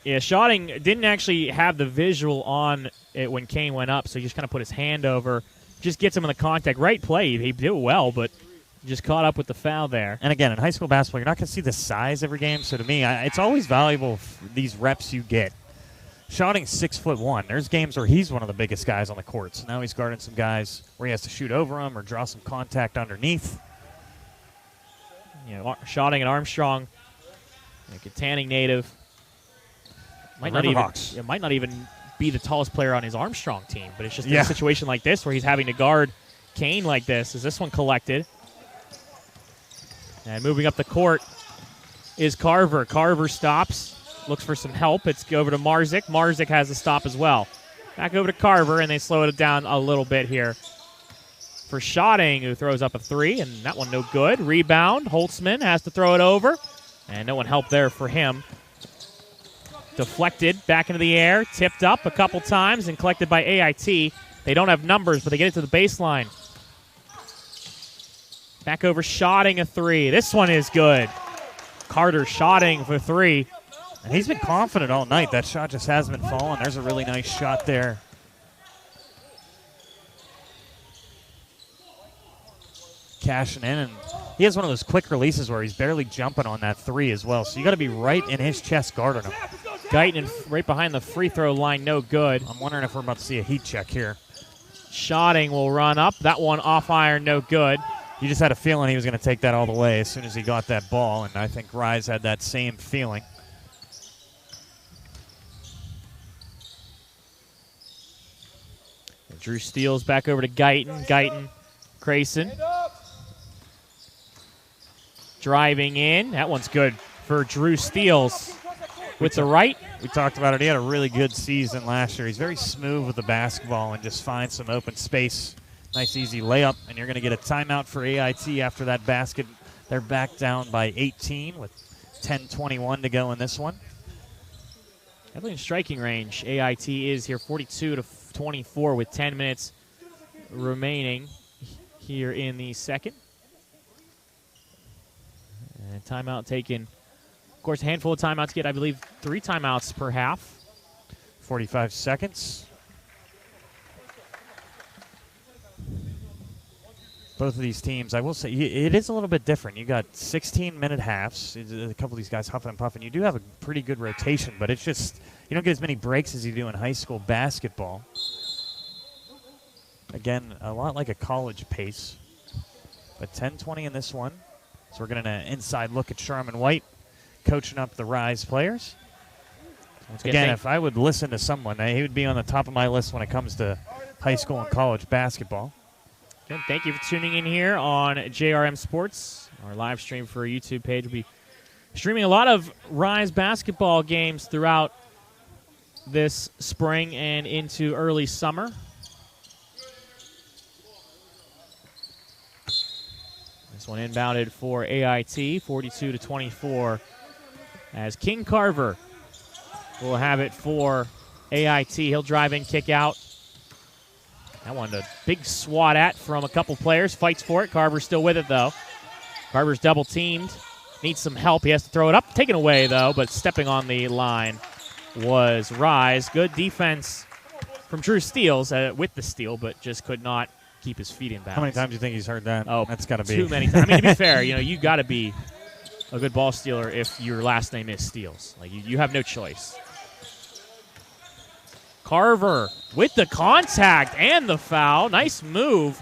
Yeah, Shotting didn't actually have the visual on it when Kane went up, so he just kind of put his hand over. Just gets him in the contact. Right play. He did well, but just caught up with the foul there. And again, in high school basketball, you're not going to see the size every game. So to me, it's always valuable these reps you get. Shotting's 6'1". There's games where he's one of the biggest guys on the court. So now he's guarding some guys where he has to shoot over them or draw some contact underneath. You know, Shotting and Armstrong, a Katanning native. Might not even be the tallest player on his Armstrong team, but it's just in a situation like this where he's having to guard Kane like this. Is this one collected? And moving up the court is Carver. Carver stops, looks for some help. It's over to Marzik. Marzik has a stop as well. Back over to Carver, and they slow it down a little bit here for Shotting, who throws up a three, and that one no good. Rebound. Holtzman has to throw it over, and no one helped there for him. Deflected back into the air, tipped up a couple times, and collected by AIT. They don't have numbers, but they get it to the baseline. Back over Shotting, a three. This one is good. Carter Shotting for three. And he's been confident all night. That shot just hasn't been falling. There's a really nice shot there. Cashing in, and he has one of those quick releases where he's barely jumping on that three as well. So you got to be right in his chest guarding him. Guyton right behind the free throw line, no good. I'm wondering if we're about to see a heat check here. Shotting will run up. That one off iron, no good. You just had a feeling he was going to take that all the way as soon as he got that ball, and I think Rise had that same feeling. And Drew Steele's back over to Guyton. Guyton, Crayson. Driving in. That one's good for Drew Steele's. With the right. We talked about it. He had a really good season last year. He's very smooth with the basketball and just finds some open space. Nice, easy layup. And you're going to get a timeout for AIT after that basket. They're back down by 18 with 10:21 to go in this one. Definitely in striking range. AIT is here 42-24 with 10 minutes remaining here in the second. And timeout taken. Of course, a handful of timeouts get, I believe, 3 timeouts per half. 45 seconds. Both of these teams, I will say, it is a little bit different. You got 16-minute halves. A couple of these guys huffing and puffing. You do have a pretty good rotation, but it's just you don't get as many breaks as you do in high school basketball. Again, a lot like a college pace. But 10-20 in this one. So we're getting an inside look at Sharman White coaching up the Rise players. Again, if I would listen to someone, he would be on the top of my list when it comes to high school and college basketball. Good. Thank you for tuning in here on JRM Sports. Our live stream for our YouTube page will be streaming a lot of Rise basketball games throughout this spring and into early summer. This one inbounded for AIT, 42-24, as King Carver will have it for AIT. He'll drive in, kick out. That one a big swat at from a couple players. Fights for it. Carver's still with it, though. Carver's double teamed. Needs some help. He has to throw it up. Taken away, though, but stepping on the line was Rise. Good defense from Drew Steele with the steal, but just could not keep his feet in bounds. How many times do you think he's heard that? Oh, that's got to be too many times. I mean, to be fair, you got to be a good ball stealer if your last name is Steels. Like you have no choice. Carver with the contact and the foul. Nice move.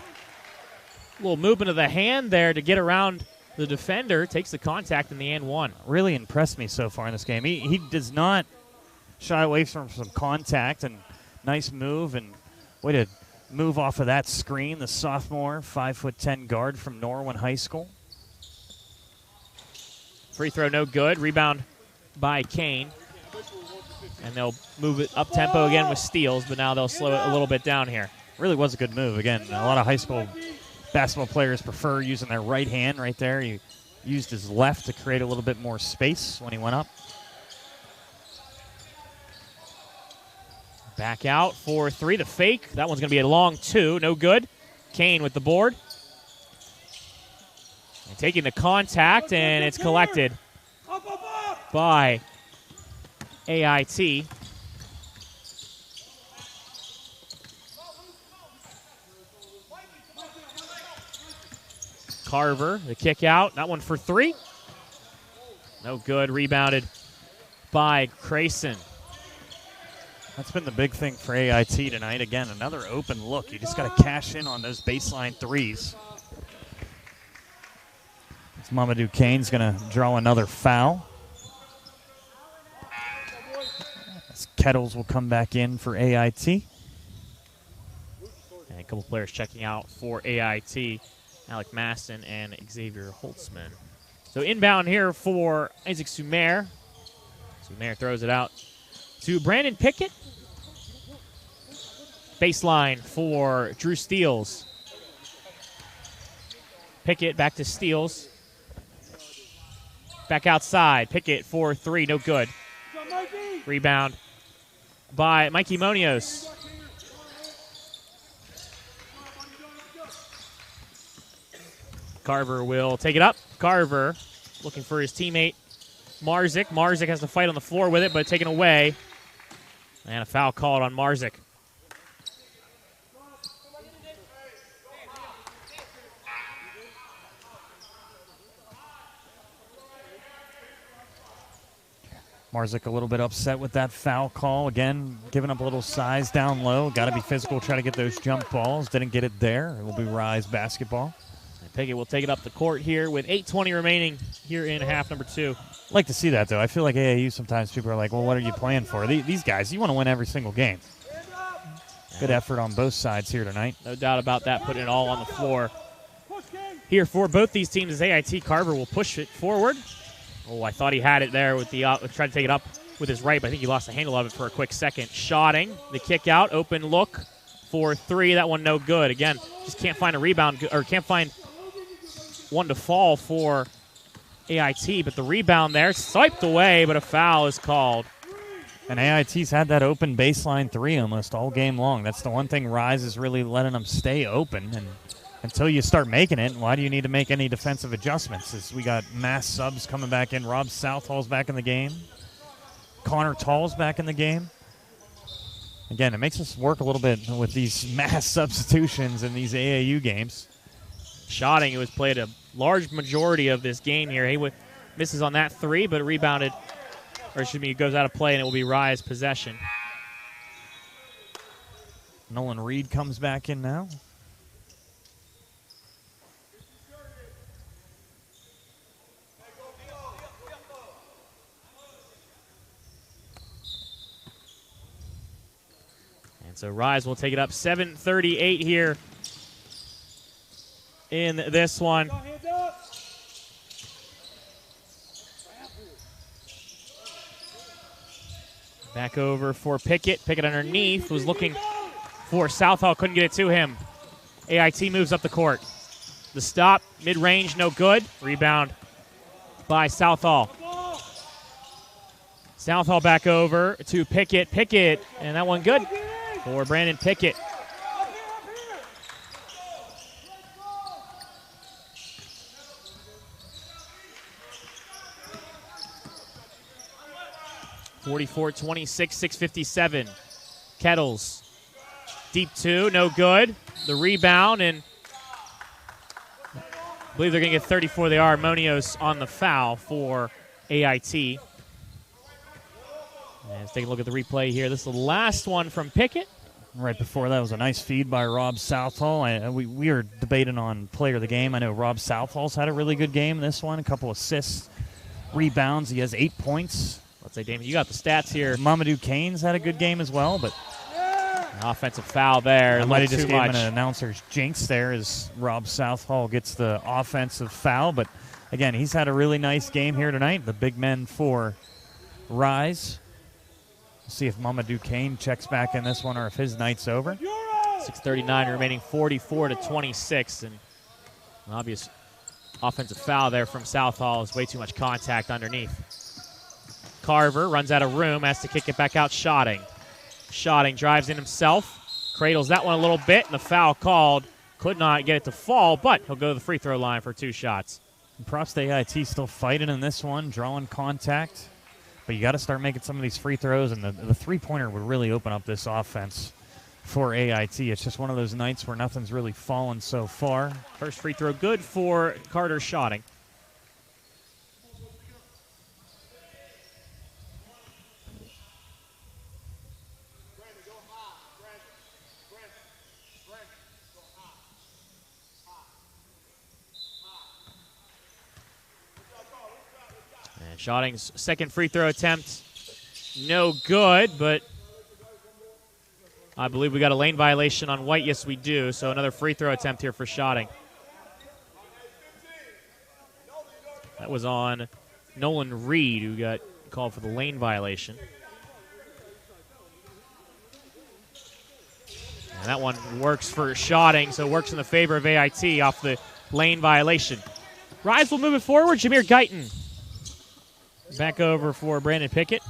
A little movement of the hand there to get around the defender. Takes the contact in the and one. Really impressed me so far in this game. He does not shy away from some contact, and nice move, and way to move off of that screen. The sophomore 5'10" guard from Norwin High School. Free throw no good. Rebound by Kane. And they'll move it up tempo again with steals, but now they'll slow it a little bit down here. Really was a good move. Again, a lot of high school basketball players prefer using their right hand right there. He used his left to create a little bit more space when he went up. Back out for three. The fake. That one's going to be a long two. No good. Kane with the board. And taking the contact, and it's collected by AIT. Carver, the kick out. That one for three. No good. Rebounded by Crayson. That's been the big thing for AIT tonight. Again, another open look. You just got to cash in on those baseline threes. Mamadou Kane's going to draw another foul. Kettles will come back in for AIT. And a couple players checking out for AIT. Alec Maston and Xavier Holtzman. So inbound here for Isaac Sumer. Sumer throws it out to Brandon Pickett. Baseline for Drew Steele. Pickett back to Steele. Back outside. Pickett for three. No good. Rebound by Mikey Monios. Carver will take it up. Carver looking for his teammate Marzik. Marzik has to fight on the floor with it, but taken away. And a foul called on Marzik. Marzik a little bit upset with that foul call. Again, giving up a little size down low. Got to be physical, try to get those jump balls. Didn't get it there. It will be RIZE basketball. And Pickett will take it up the court here with 8:20 remaining here in half number two. Like to see that, though. I feel like AAU sometimes people are like, well, what are you playing for? These guys, you want to win every single game. Good effort on both sides here tonight. No doubt about that, putting it all on the floor. Here for both these teams as AIT. Carver will push it forward. Oh, I thought he had it there with the tried to take it up with his right, but I think he lost the handle of it for a quick second. Shotting, the kick out, open look for three. That one no good. Again, just can't find a rebound, or can't find one to fall for AIT, but the rebound there, swiped away, but a foul is called. And AIT's had that open baseline three almost all game long. That's the one thing RIZE is really letting them stay open. And until you start making it, why do you need to make any defensive adjustments? As we got mass subs coming back in. Rob Southall's back in the game. Connor Tall's back in the game. Again, it makes us work a little bit with these mass substitutions in these AAU games. Shotting, who has played a large majority of this game here. He misses on that three, but rebounded, or excuse me, it goes out of play, and it will be RIZE possession. Nolan Reed comes back in now. And so RIZE will take it up. 7:38 here in this one. Back over for Pickett. Pickett underneath, was looking for Southall, couldn't get it to him. AIT moves up the court. The stop, mid-range, no good. Rebound by Southall. Southall back over to Pickett. Pickett, and that one good for Brandon Pickett. (44-26), 6:57. Kettles, deep two, no good. The rebound, and I believe they're going to get 34. They are. Monios on the foul for AIT. And let's take a look at the replay here. This is the last one from Pickett. Right before that was a nice feed by Rob Southall. We were debating on player of the game. I know Rob Southall's had a really good game in this one. A couple assists, rebounds. He has 8 points. Let's say, Damon, you got the stats here. Mamadou Kane's had a good game as well, but an offensive foul there. I might have just gave him an announcer's jinx there as Rob Southall gets the offensive foul. But, again, he's had a really nice game here tonight. The big men for RIZE. We'll see if Mamadou Kane checks back in this one or if his night's over. 6:39 remaining, 44-26, and an obvious offensive foul there from Southall. Is way too much contact underneath. Carver runs out of room, has to kick it back out. Schotting drives in himself, cradles that one a little bit, and the foul called. Could not get it to fall, but he'll go to the free throw line for 2 shots. And props to AIT, still fighting in this one, drawing contact. But you got to start making some of these free throws, and the three-pointer would really open up this offense for AIT. It's just one of those nights where nothing's really fallen so far. First free throw good for Carter Schotting. And Schotting's second free throw attempt, no good, but I believe we got a lane violation on White. Yes, we do. So another free throw attempt here for Schotting. That was on Nolan Reed, who got called for the lane violation. And that one works for Schotting, so it works in the favor of AIT off the lane violation. RIZE will move it forward. Jameer Guyton back over for Brandon Pickett.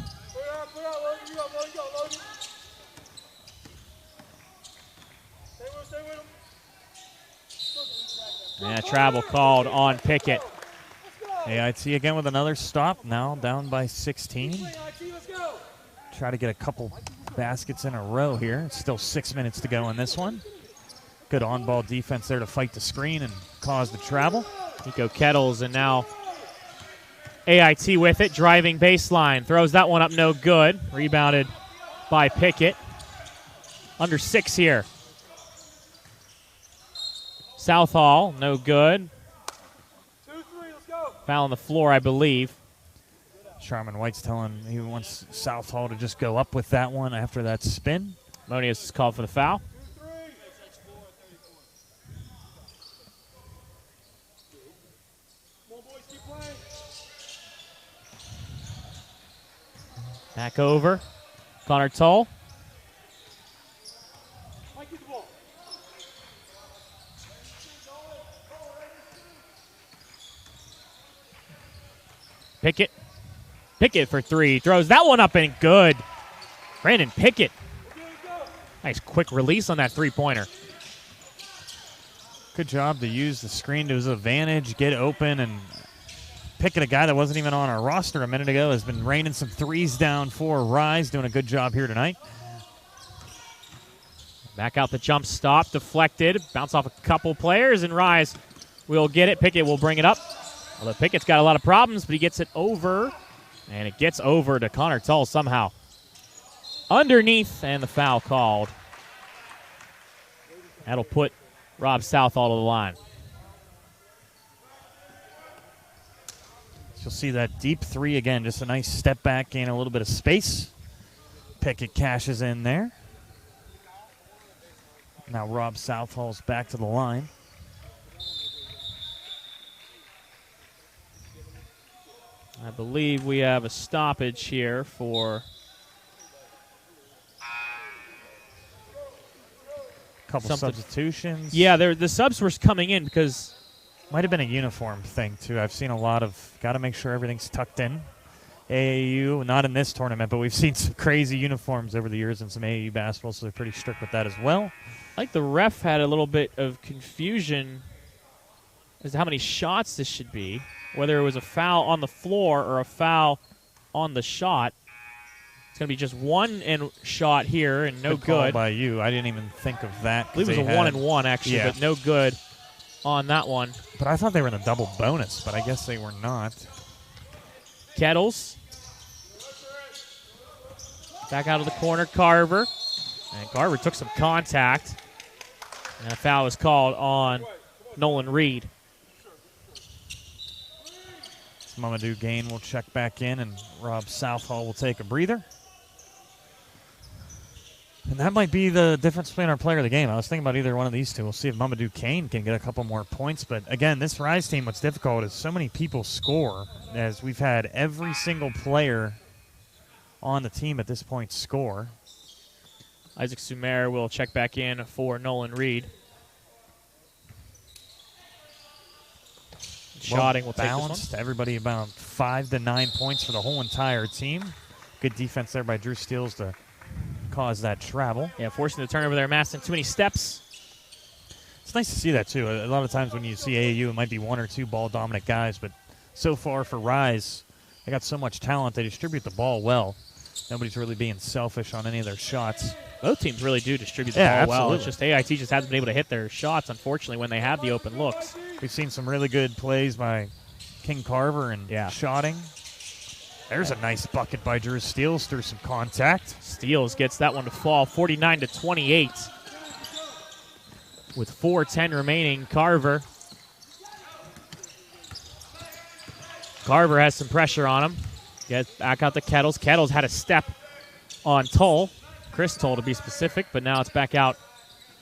And a travel called on Pickett. AIT again with another stop, now down by 16. Try to get a couple baskets in a row here. It's still 6 minutes to go in this one. Good on-ball defense there to fight the screen and cause the travel. Nico Kettles, and now AIT with it, driving baseline. Throws that one up, no good. Rebounded by Pickett. Under 6 here. Southall, no good. 2-3, let's go. Foul on the floor, I believe. Sharman White's telling he wants Southall to just go up with that one after that spin. Monius is called for the foul. 2-3. Come on, boys, keep playing. Back over. Connor Tull. Mike, get the ball. Pickett for 3. Throws that one up and good. Brandon Pickett. Nice quick release on that three-pointer. Good job to use the screen to his advantage, get open, and Pickett, a guy that wasn't even on our roster a minute ago, has been raining some threes down for RIZE, doing a good job here tonight. Back out the jump stop, deflected, bounce off a couple players, and RIZE will get it. Pickett will bring it up. Although Pickett's got a lot of problems, but he gets it over, and it gets over to Connor Tull somehow. Underneath, and the foul called. That'll put Rob Southall to the line. You'll see that deep three again, just a nice step back, gain a little bit of space. Pickett cashes in there. Now Rob Southall's back to the line. I believe we have a stoppage here for Couple substitutions. Yeah, the subs were coming in because might have been a uniform thing too. I've seen a lot of got to make sure everything's tucked in. AAU, not in this tournament, but we've seen some crazy uniforms over the years in some AAU basketball, so they're pretty strict with that as well. I think the ref had a little bit of confusion as to how many shots this should be, whether it was a foul on the floor or a foul on the shot. It's going to be just one shot here and no good. Call good. By you. I didn't even think of that. I believe it was a 1-and-1 actually, yeah. but no good on that one. But I thought they were in a double bonus, but I guess they were not. Kettles. Back out of the corner, Carver. And Carver took some contact. And a foul was called on Nolan Reed. Mamadou Gain will check back in, and Rob Southall will take a breather. And that might be the difference between our player of the game. I was thinking about either one of these two. We'll see if Mamadou Kane can get a couple more points. But, again, this RIZE team, what's difficult is so many people score, as we've had every single player on the team at this point score. Isaac Sumer will check back in for Nolan Reed. Shotting will take this balanced. Everybody about 5 to 9 points for the whole entire team. Good defense there by Drew Steele to cause that travel. Yeah, forcing the turnover there. Maston, too many steps. It's nice to see that, too. A lot of times when you see AAU, it might be one or two ball-dominant guys, but so far for RIZE, they got so much talent. They distribute the ball well. Nobody's really being selfish on any of their shots. Both teams really do distribute the ball well. Absolutely. It's just AIT just hasn't been able to hit their shots, unfortunately, when they have the open looks. We've seen some really good plays by King Carver and shotting. There's a nice bucket by Drew Steele through some contact. Steele gets that one to fall, 49-28. With 4:10 remaining, Carver has some pressure on him. Gets back out to Kettles. Kettles had a step on Toll. Chris Toll to be specific, but now it's back out.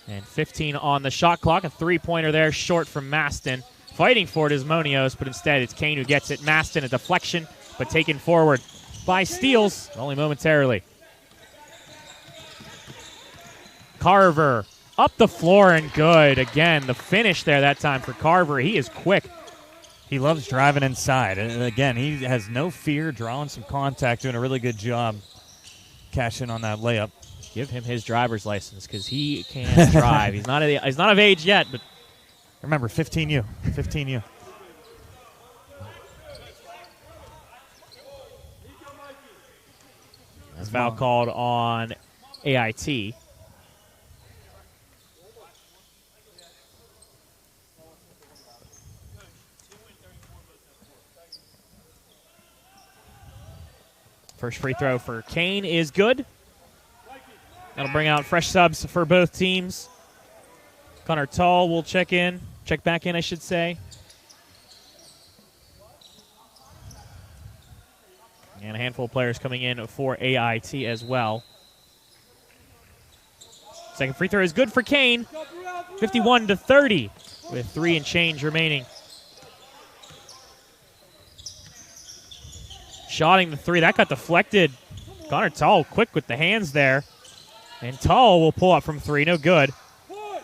And 15 on the shot clock. A three-pointer there, short from Maston. Fighting for it is Monios, but instead it's Kane who gets it. Maston, a deflection, but taken forward by Steele, only momentarily. Carver up the floor and good. Again, the finish there that time for Carver. He is quick. He loves driving inside. And again, he has no fear, drawing some contact, doing a really good job cashing on that layup. Give him his driver's license because he can drive. He's not of age yet, but remember, 15U. 15U. That's foul called on AIT. First free throw for Kane is good. That'll bring out fresh subs for both teams. Connor Tall will check back in, I should say. And a handful of players coming in for AIT as well. Second free throw is good for Kane. 51-30 with 3 and change remaining. Shotting the three. That got deflected. Connor Tall quick with the hands there. And Tall will pull up from 3. No good.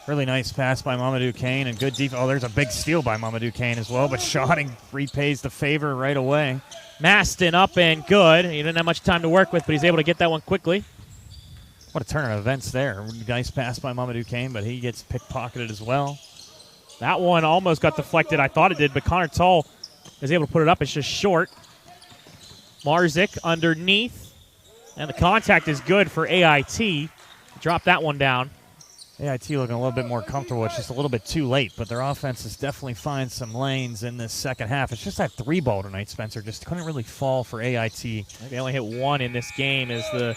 Really nice pass by Mamadou Kane and good defense. Oh, there's a big steal by Mamadou Kane as well, but shotting repays the favor right away. Maston up and good. He didn't have much time to work with, but he's able to get that one quickly. What a turn of events there. Nice pass by Mamadou Kane, but he gets pickpocketed as well. That one almost got deflected. I thought it did, but Connor Tall is able to put it up. It's just short. Marzik underneath. And the contact is good for AIT. Drop that one down. AIT looking a little bit more comfortable. It's just a little bit too late, but their offense is definitely find some lanes in this second half. It's just that 3-ball tonight, Spencer. Just couldn't really fall for AIT. They only hit 1 in this game as the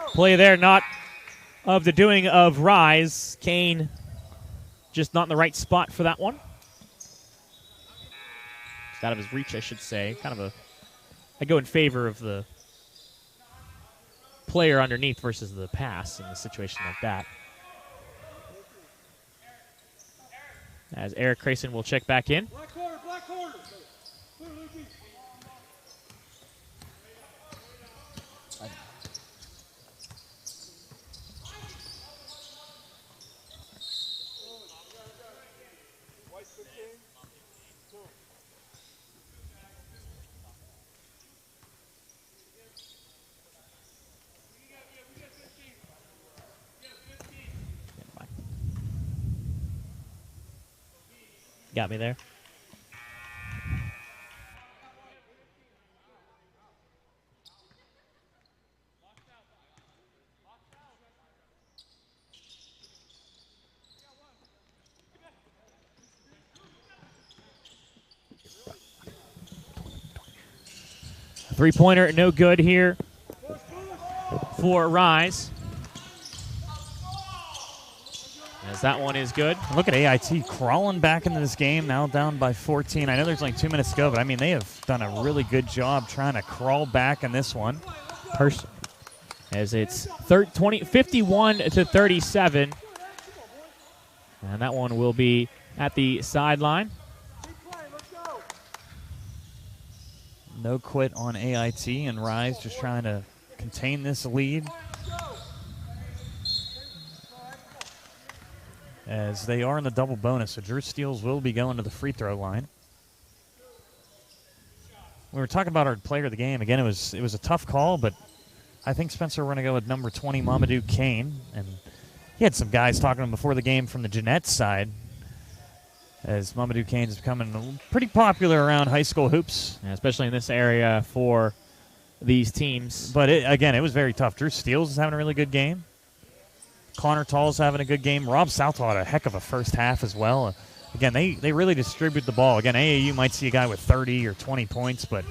play there, not of the doing of RIZE. Kane just not in the right spot for that one. It's out of his reach, I should say. I go in favor of the player underneath versus the pass in a situation like that. As Eric Crayson will check back in. Black corner, black corner. Clear, Lukey. White 15. Two. Got me there. Three-pointer, no good here for Rise. As that one is good. Look at AIT crawling back into this game, now down by 14. I know there's only 2 minutes to go, but I mean, they have done a really good job trying to crawl back in this one. As it's 51 to 37. And that one will be at the sideline. No quit on AIT, and Rise just trying to contain this lead. As they are in the double bonus, so Drew Steele will be going to the free throw line. We were talking about our player of the game. Again, it was a tough call, but I think, Spencer, we're going to go with number 20, Mamadou Kane. And he had some guys talking to him before the game from the Jeanette side, as Mamadou Kane is becoming pretty popular around high school hoops. Yeah, especially in this area for these teams. But, again, it was very tough. Drew Steele is having a really good game. Connor Tall's having a good game. Rob Southall had a heck of a first half as well. Again, they really distribute the ball. Again, AAU might see a guy with 30 or 20 points, but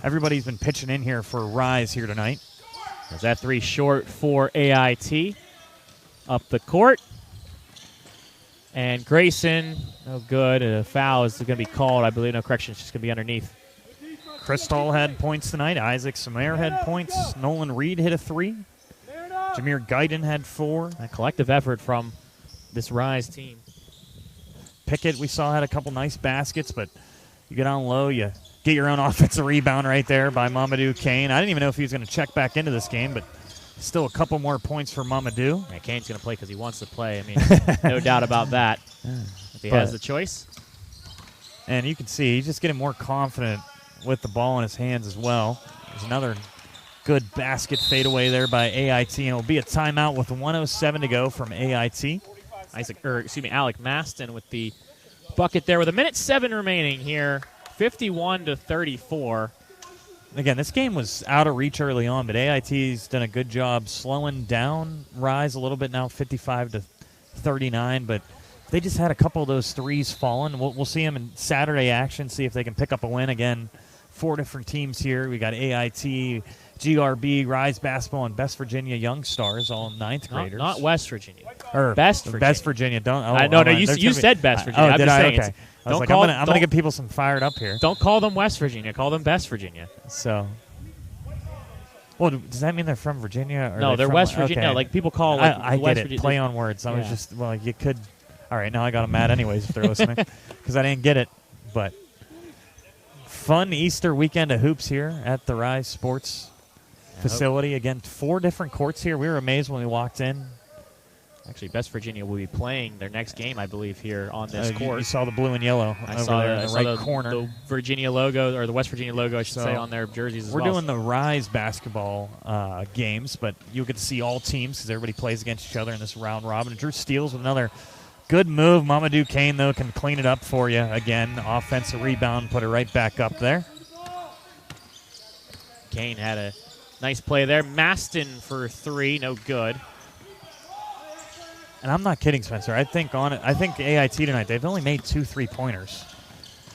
everybody's been pitching in here for Rise here tonight. Is that three short for AIT? Up the court. And Grayson, no good. A foul is going to be called. I believe, no correction. It's just going to be underneath. Crystal had points tonight. Isaac Samir had points. Nolan Reed hit a 3. Jameer Guyton had 4. A collective effort from this Rise team. Pickett, we saw, had a couple nice baskets, but you get on low, you get your own offensive rebound right there by Mamadou Kane. I didn't even know if he was going to check back into this game, but still a couple more points for Mamadou. Yeah, Kane's going to play because he wants to play. I mean, no doubt about that. If he has the choice. And you can see he's just getting more confident with the ball in his hands as well. There's another good basket fadeaway there by AIT, and it'll be a timeout with 1:07 to go from AIT. Alec Maston with the bucket there with 1:07 remaining here. 51 to 34. Again, this game was out of reach early on, but AIT's done a good job slowing down Rise a little bit now, 55 to 39. But they just had a couple of those threes falling. We'll see them in Saturday action, see if they can pick up a win. Again, 4 different teams here. We got AIT, GRB, Rise Basketball, and Best Virginia Young Stars, all 9th graders. Not West Virginia. Or Best Virginia. Best Virginia. Don't. You said Best Virginia. Oh, I'm did just I? saying Okay. I was like, I'm going to get people some fired up here. Don't call them West Virginia. Call them Best Virginia. So, well, does that mean they're from Virginia? Or no, they're from, West Virginia. Okay. No, like people call. Like, I West get it. Virginia. Play on words. I was just you could. All right, now I got them mad anyways if they're listening because I didn't get it. But fun Easter weekend of hoops here at the RIZE Sports facility. Again, 4 different courts here. We were amazed when we walked in. Actually, Best Virginia will be playing their next game, I believe, here on this court. You saw the blue and yellow over there in the right corner. The Virginia logo, or the West Virginia logo, I should say, on their jerseys as well. We're doing the RIZE basketball games, but you'll get to see all teams because everybody plays against each other in this round robin. Drew Steele with another good move. Mamadou Kane, though, can clean it up for you. Again, offensive rebound, put it right back up there. Kane had a nice play there. Maston for 3, no good. And I'm not kidding, Spencer. I think AIT tonight, they've only made 2 3-pointers.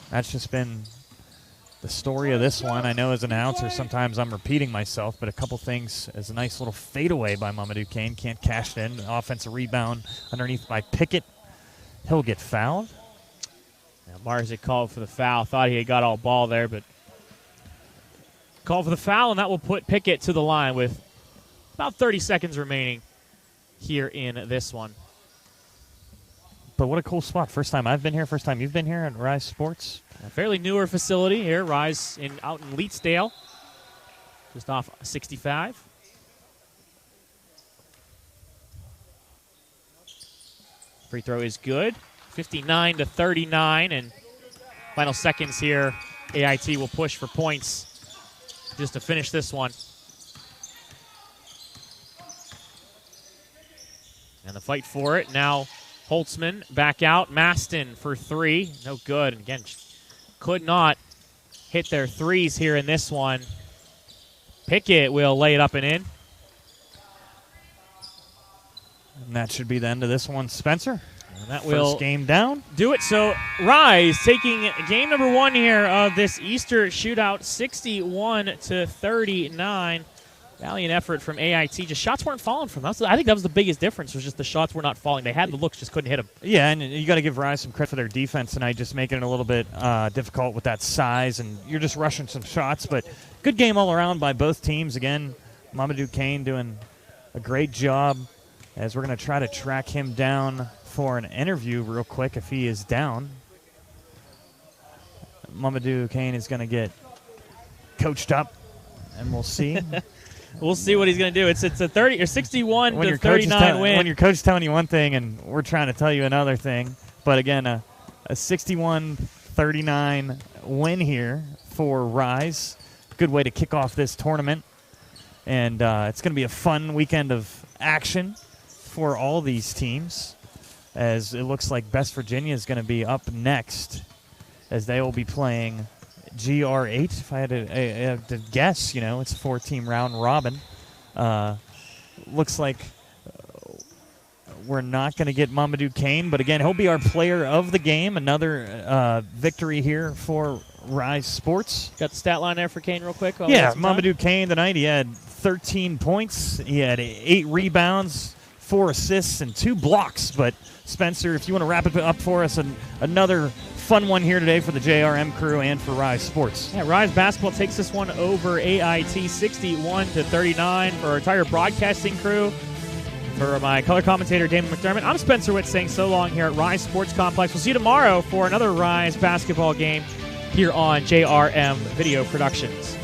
That's just been the story of this one. I know as an announcer, sometimes I'm repeating myself, but a couple things as a nice little fadeaway by Mamadou Kane. Can't cash it in. Offensive rebound underneath by Pickett. He'll get fouled. Now Marzick called for the foul. Thought he had got all ball there, but called for the foul, and that will put Pickett to the line with about 30 seconds remaining here in this one. But what a cool spot. First time I've been here, first time you've been here at RIZE Sports. A fairly newer facility here, RIZE out in Leetsdale, just off 65. Free throw is good. 59 to 39, and final seconds here. AIT will push for points just to finish this one. And the fight for it. Now Holtzman back out. Maston for 3. No good. And again, could not hit their threes here in this one. Pickett will lay it up and in. And that should be the end of this one, Spencer. And that will first game down. Do it. So RIZE taking game number 1 here of this Easter shootout, 61 to 39. Valiant effort from AIT. Just shots weren't falling from us. I think that was the biggest difference, was just the shots were not falling. They had the looks, just couldn't hit them. Yeah, and you got to give Rise some credit for their defense tonight, just making it a little bit difficult with that size, and you're just rushing some shots. But good game all around by both teams. Again, Mamadou Kane doing a great job, as we're going to try to track him down for an interview real quick if he is down. Mamadou Kane is going to get coached up, and we'll see. We'll see what he's going to do. It's a 30 or 61 when to 39 win. When your coach is telling you one thing and we're trying to tell you another thing. But again, a 61-39 win here for Rise. Good way to kick off this tournament. And it's going to be a fun weekend of action for all these teams, as it looks like Best Virginia is going to be up next, as they will be playing GR8. If I had to guess, it's a 4-team round robin. Looks like we're not going to get Mamadou Kane, but again, he'll be our player of the game. Another victory here for RIZE Sports. Got the stat line there for Kane real quick? Yeah, Mamadou Kane tonight, he had 13 points. He had 8 rebounds, 4 assists, and 2 blocks. But Spencer, if you want to wrap it up for us, another fun one here today for the JRM crew and for RIZE Sports. Yeah, RIZE Basketball takes this one over AIT 61-39 for our entire broadcasting crew. For my color commentator, Damon McDermott, I'm Spencer Witt saying so long here at RIZE Sports Complex. We'll see you tomorrow for another RIZE basketball game here on JRM Video Productions.